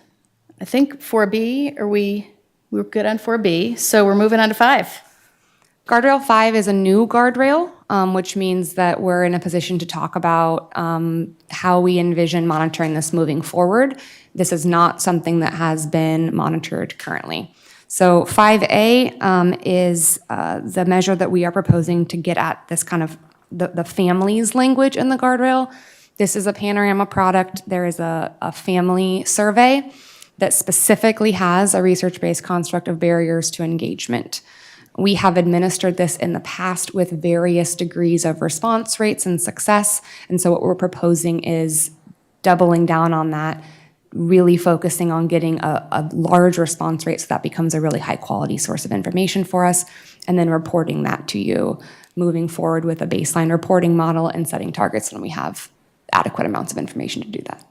Speaker 1: I think 4B, we're good on 4B, so we're moving on to 5.
Speaker 4: Guardrail 5 is a new guardrail, which means that we're in a position to talk about how we envision monitoring this moving forward. This is not something that has been monitored currently. So 5A is the measure that we are proposing to get at this kind of the families language in the guardrail. This is a Panorama product. There is a family survey that specifically has a research-based construct of barriers to engagement. We have administered this in the past with various degrees of response rates and success. And so what we're proposing is doubling down on that, really focusing on getting a large response rate so that becomes a really high-quality source of information for us, and then reporting that to you, moving forward with a baseline reporting model and setting targets when we have adequate amounts of information to do that.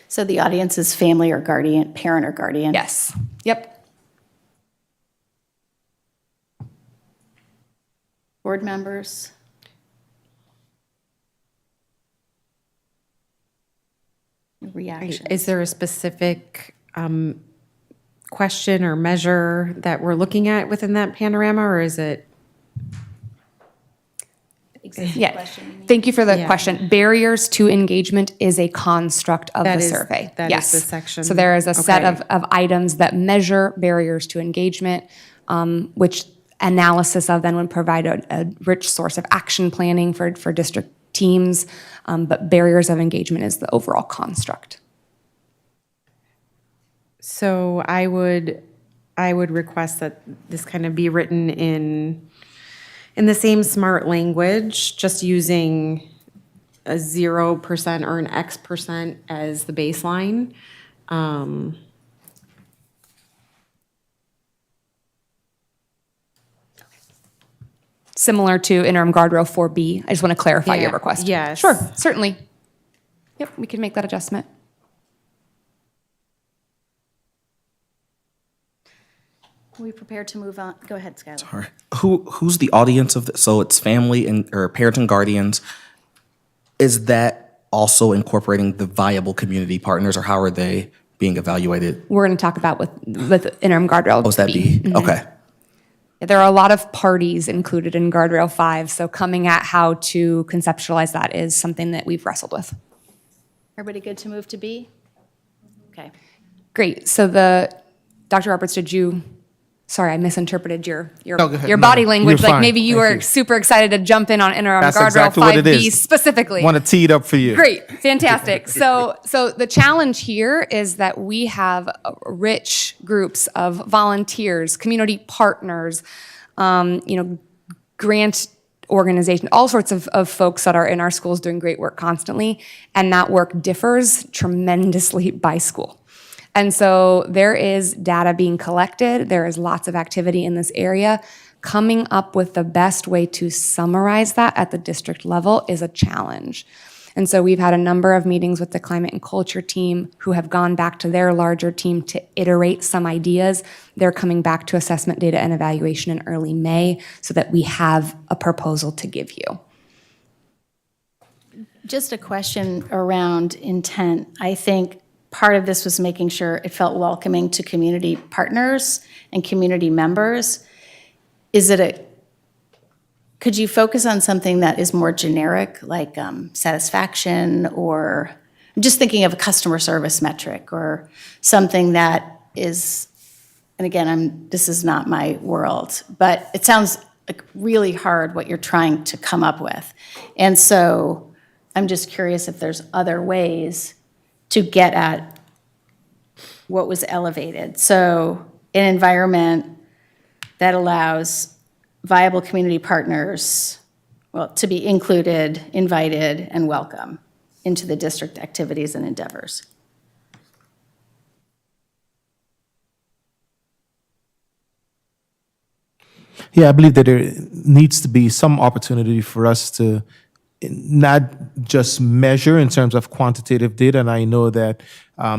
Speaker 1: So the audience is family or guardian, parent or guardian?
Speaker 4: Yes. Yep.
Speaker 1: Board members? Reaction.
Speaker 6: Is there a specific question or measure that we're looking at within that panorama, or is it?
Speaker 4: Yeah, thank you for the question. Barriers to engagement is a construct of the survey.
Speaker 6: That is the section.
Speaker 4: So there is a set
Speaker 6: Okay.
Speaker 4: of items that measure barriers to engagement, which analysis of then would provide a rich source of action planning for district teams, but barriers of engagement is the overall construct.
Speaker 6: So I would request that this kind of be written in the same SMART language, just using a 0% or an X% as the baseline.
Speaker 4: Similar to interim guardrail 4B. I just want to clarify your
Speaker 6: Yeah,
Speaker 4: request.
Speaker 6: yes.
Speaker 4: Sure, certainly. Yep, we can make that adjustment.
Speaker 1: Are we prepared to move on? Go ahead, Skylar.
Speaker 9: Sorry. Who's the audience of this? So it's family or parent and guardians. Is that also incorporating the viable community partners, or how are they being evaluated?
Speaker 4: We're going to talk about with interim guardrail.
Speaker 9: Oh, is that B?
Speaker 4: Mhm.
Speaker 9: Okay.
Speaker 4: There are a lot of parties included in Guardrail 5, so coming at how to conceptualize that is something that we've wrestled with.
Speaker 1: Everybody good to move to B? Okay.
Speaker 4: Great, so Dr. Roberts, sorry, I misinterpreted your
Speaker 3: No, go ahead.
Speaker 4: your
Speaker 3: No,
Speaker 4: body
Speaker 3: you're
Speaker 4: language, like
Speaker 3: fine.
Speaker 4: maybe you
Speaker 3: Thank
Speaker 4: were
Speaker 3: you.
Speaker 4: super excited to jump in on interim
Speaker 3: That's
Speaker 4: Guardrail
Speaker 3: exactly what it
Speaker 4: 5B
Speaker 3: is.
Speaker 4: specifically.
Speaker 3: Want to tee it up for you.
Speaker 4: Great, fantastic. So the challenge here is that we have rich groups of volunteers, community partners, grant organization, all sorts of folks that are in our schools doing great work constantly, and that work differs tremendously by school. And so there is data being collected, there is lots of activity in this area. Coming up with the best way to summarize that at the district level is a challenge. And so we've had a number of meetings with the climate and culture team who have gone back to their larger team to iterate some ideas. They're coming back to assessment data and evaluation in early May so that we have a proposal to give you.
Speaker 1: Just a question around intent. I think part of this was making sure it felt welcoming to community partners and community members. Could you focus on something that is more generic, like satisfaction, or I'm just thinking of a customer service metric or something that is, and again, this is not my world, but it sounds like really hard what you're trying to come up with. And so I'm just curious if there's other ways to get at what was elevated. So an environment that allows viable community partners, to be included, invited, and welcome into the district activities and endeavors.
Speaker 3: Yeah, I believe that there needs to be some opportunity for us to not just measure in terms of quantitative data, and I know that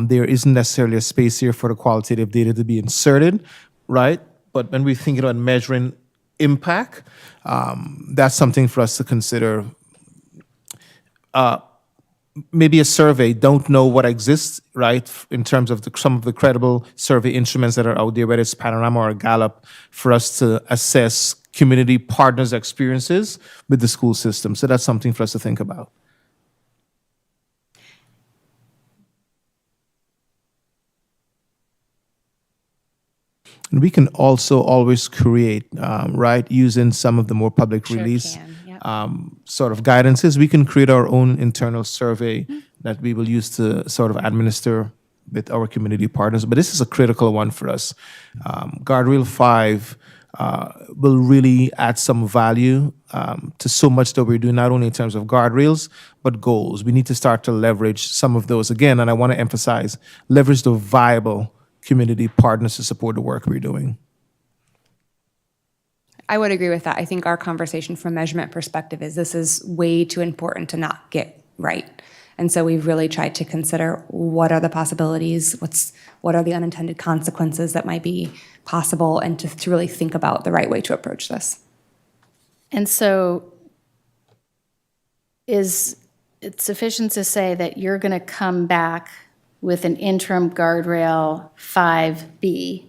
Speaker 3: there isn't necessarily a space here for the qualitative data to be inserted, right? But when we think about measuring impact, that's something for us to consider. Maybe a survey, don't know what exists, right, in terms of some of the credible survey instruments that are out there, whether it's Panorama or Gallup, for us to assess community partners' experiences with the school system. So that's something for us to think about. And we can also always create, right, using some of the more public release sort of guidances. We can create our own internal survey that we will use to sort of administer with our community partners. But this is a critical one for us. Guardrail 5 will really add some value to so much that we're doing, not only in terms of guardrails, but goals. We need to start to leverage some of those again, and I want to emphasize, leverage the viable community partners to support the work we're doing.
Speaker 4: I would agree with that. I think our conversation from a measurement perspective is this is way too important to not get right. And so we've really tried to consider what are the possibilities, what are the unintended consequences that might be possible, and to really think about the right way to approach this.
Speaker 1: And so is it sufficient to say that you're going to come back with an interim guardrail 5B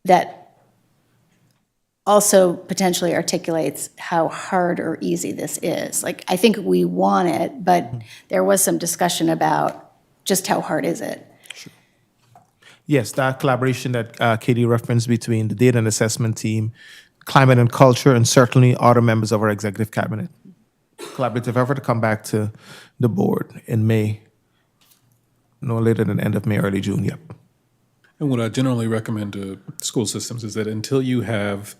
Speaker 1: that also potentially articulates how hard or easy this is? Like, I think we want it, but there was some discussion about just how hard is it?
Speaker 3: Sure. Yes, that collaboration that Katie referenced between the data and assessment team, climate and culture, and certainly other members of our executive cabinet. Collaborative effort to come back to the board in May, no later than end of May, early June, yep.
Speaker 10: And what I generally recommend to school systems is that until you have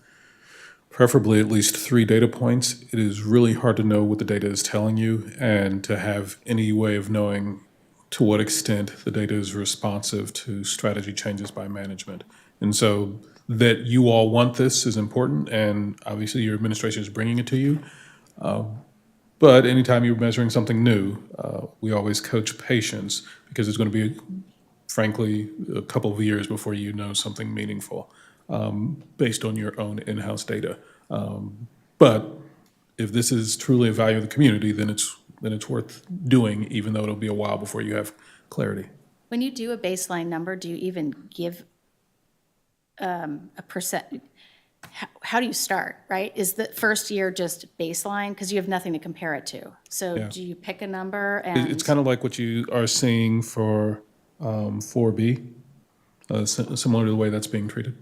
Speaker 10: preferably at least 3 data points, it is really hard to know what the data is telling you and to have any way of knowing to what extent the data is responsive to strategy changes by management. And so that you all want this is important, and obviously your administration is bringing it to you. But anytime you're measuring something new, we always coach patience, because it's going to be, frankly, a couple of years before you know something meaningful based on your own in-house data. But if this is truly a value of the community, then it's worth doing, even though it'll be a while before you have clarity.
Speaker 1: When you do a baseline number, do you even give a percent? how do you start, right? Is the first year just baseline? Because you have nothing to compare it to. So
Speaker 10: Yeah.
Speaker 1: do you pick a number
Speaker 10: It's kind of like what you are seeing for 4B, similar to the way that's being treated.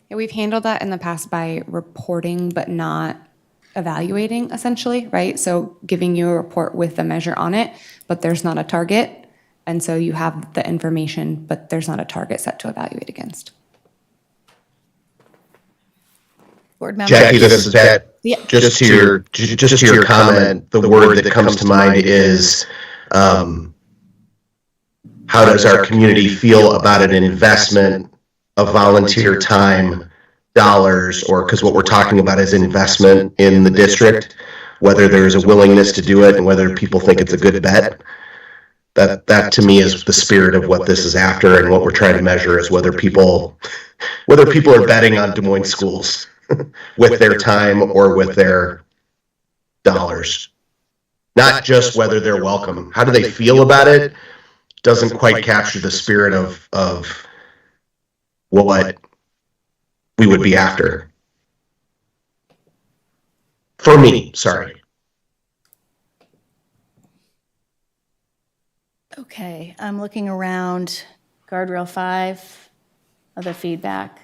Speaker 4: Yeah, we've handled that in the past by reporting but not evaluating, essentially, right? So giving you a report with a measure on it, but there's not a target. And so you have the information, but there's not a target set to evaluate against.
Speaker 1: board members?
Speaker 2: Jackie, this is Pat.
Speaker 1: Yeah.
Speaker 2: Just to your comment, the word that comes to mind is, how does our community feel about an investment of volunteer time, dollars, or, because what we're talking about is investment in the district, whether there's a willingness to do it and whether people think it's a good bet. That to me is the spirit of what this is after, and what we're trying to measure is whether people are betting on Des Moines schools with their time or with their dollars. Not just whether they're welcome. How do they feel about it? Doesn't quite capture the spirit of what we would be after. For me, sorry.
Speaker 1: Okay, I'm looking around. Guardrail 5, other feedback.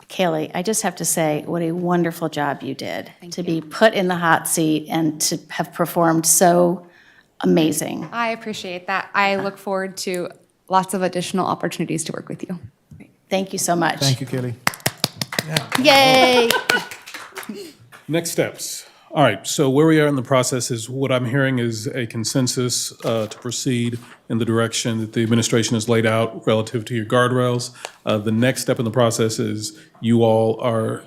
Speaker 1: Kaylee, I just have to say, what a wonderful job you did to be put in the hot seat and to have performed so amazing.
Speaker 4: I appreciate that. I look forward to lots of additional opportunities to work with you.
Speaker 1: Thank you so much.
Speaker 3: Thank you, Kelly.
Speaker 1: Yay!
Speaker 10: Next steps. All right, so where we are in the process is, what I'm hearing is a consensus to proceed in the direction that the administration has laid out relative to your guardrails. The next step in the process is you all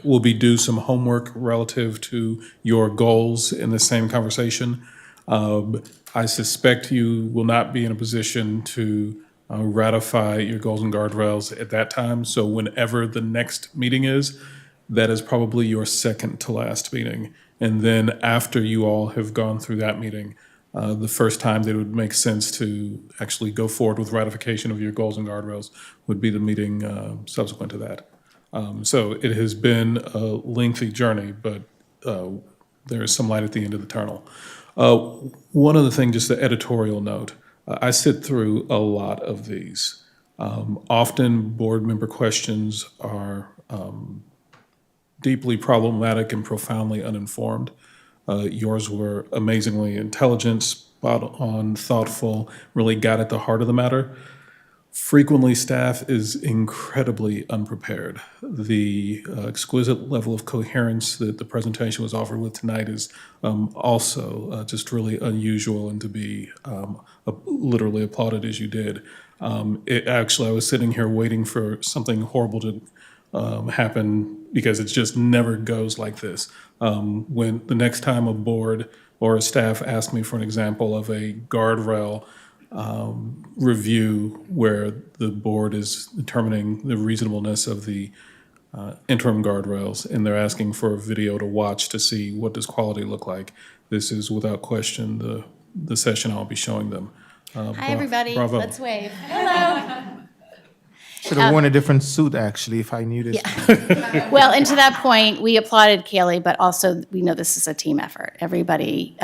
Speaker 10: will be due some homework relative to your goals in the same conversation. I suspect you will not be in a position to ratify your goals and guardrails at that time. So whenever the next meeting is, that is probably your second to last meeting. And then after you all have gone through that meeting, the first time that it would make sense to actually go forward with ratification of your goals and guardrails would be the meeting subsequent to that. So it has been a lengthy journey, but there is some light at the end of the tunnel. One other thing, just an editorial note. I sit through a lot of these. Often board member questions are deeply problematic and profoundly uninformed. Yours were amazingly intelligent, spot on, thoughtful, really got at the heart of the matter. Frequently, staff is incredibly unprepared. The exquisite level of coherence that the presentation was offered with tonight is also just really unusual, and to be literally applauded as you did. Actually, I was sitting here waiting for something horrible to happen, because it just never goes like this. When the next time a board or a staff asks me for an example of a guardrail review where the board is determining the reasonableness of the interim guardrails, and they're asking for a video to watch to see what does quality look like, this is without question the session I'll be showing them.
Speaker 1: Hi, everybody.
Speaker 10: Bravo.
Speaker 1: Let's wave. Hello.
Speaker 3: Should have worn a different suit, actually, if I knew this.
Speaker 1: Well, and to that point, we applauded Kaylee, but also we know this is a team effort. Everybody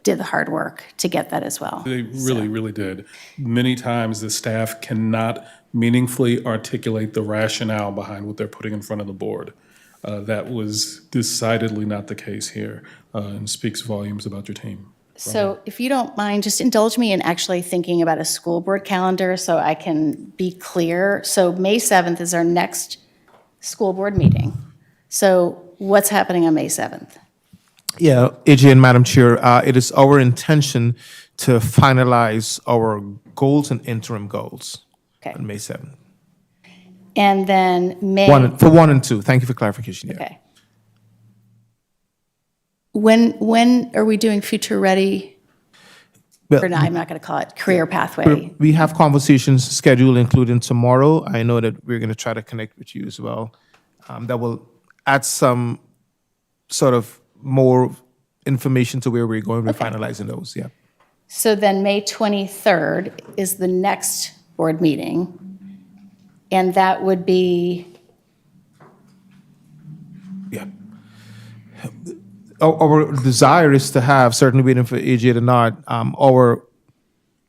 Speaker 1: did the hard work to get that as well.
Speaker 10: They really did. Many times the staff cannot meaningfully articulate the rationale behind what they're putting in front of the board. That was decidedly not the case here, and speaks volumes about your team.
Speaker 1: So if you don't mind, just indulge me in actually thinking about a school board calendar so I can be clear. So May 7th is our next school board meeting. So what's happening on May 7th?
Speaker 3: Yeah, AJ and Madam Chair, it is our intention to finalize our goals and interim goals on May 7th.
Speaker 1: And then May...
Speaker 3: For 1 and 2. Thank you for clarification. Yeah.
Speaker 1: Okay. When are we doing Future Ready?
Speaker 3: Well,
Speaker 1: Or no, I'm not going to call it Career Pathway.
Speaker 3: We have conversations scheduled, including tomorrow. I know that we're going to try to connect with you as well. That will add some sort of more information to where we're going. We're finalizing those, yeah.
Speaker 1: So then May 23rd is the next board meeting. And that would be
Speaker 3: our desire is to have, certainly waiting for AJ to nod, our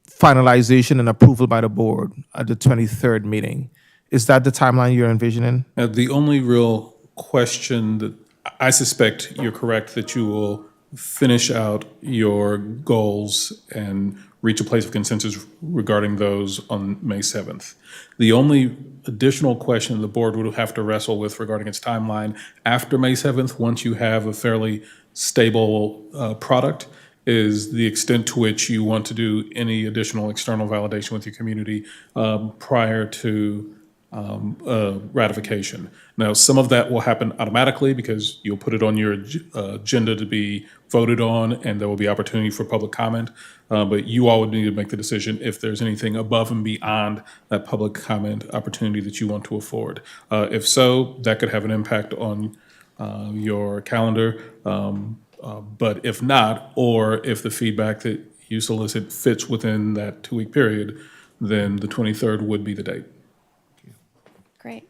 Speaker 3: finalization and approval by the board at the 23rd meeting. Is that the timeline you're envisioning?
Speaker 10: The only real question that I suspect you're correct that you will finish out your goals and reach a place of consensus regarding those on May 7th. The only additional question the board would have to wrestle with regarding its timeline after May 7th, once you have a fairly stable product, is the extent to which you want to do any additional external validation with your community prior to ratification. Now, some of that will happen automatically because you'll put it on your agenda to be voted on, and there will be opportunity for public comment. But you all would need to make the decision if there's anything above and beyond that public comment opportunity that you want to afford. If so, that could have an impact on your calendar. But if not, or if the feedback that you solicit fits within that 2-week period, then the 23rd would be the date.
Speaker 1: Great.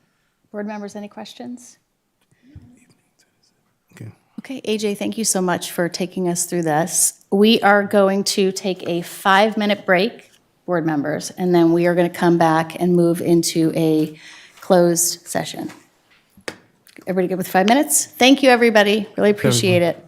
Speaker 1: Board members, any questions?
Speaker 3: Okay.
Speaker 1: Okay, AJ, thank you so much for taking us through this. We are going to take a 5-minute break, board members, and then we are going to come back and move into a closed session. Everybody good with 5 minutes? Thank you, everybody. Really appreciate it.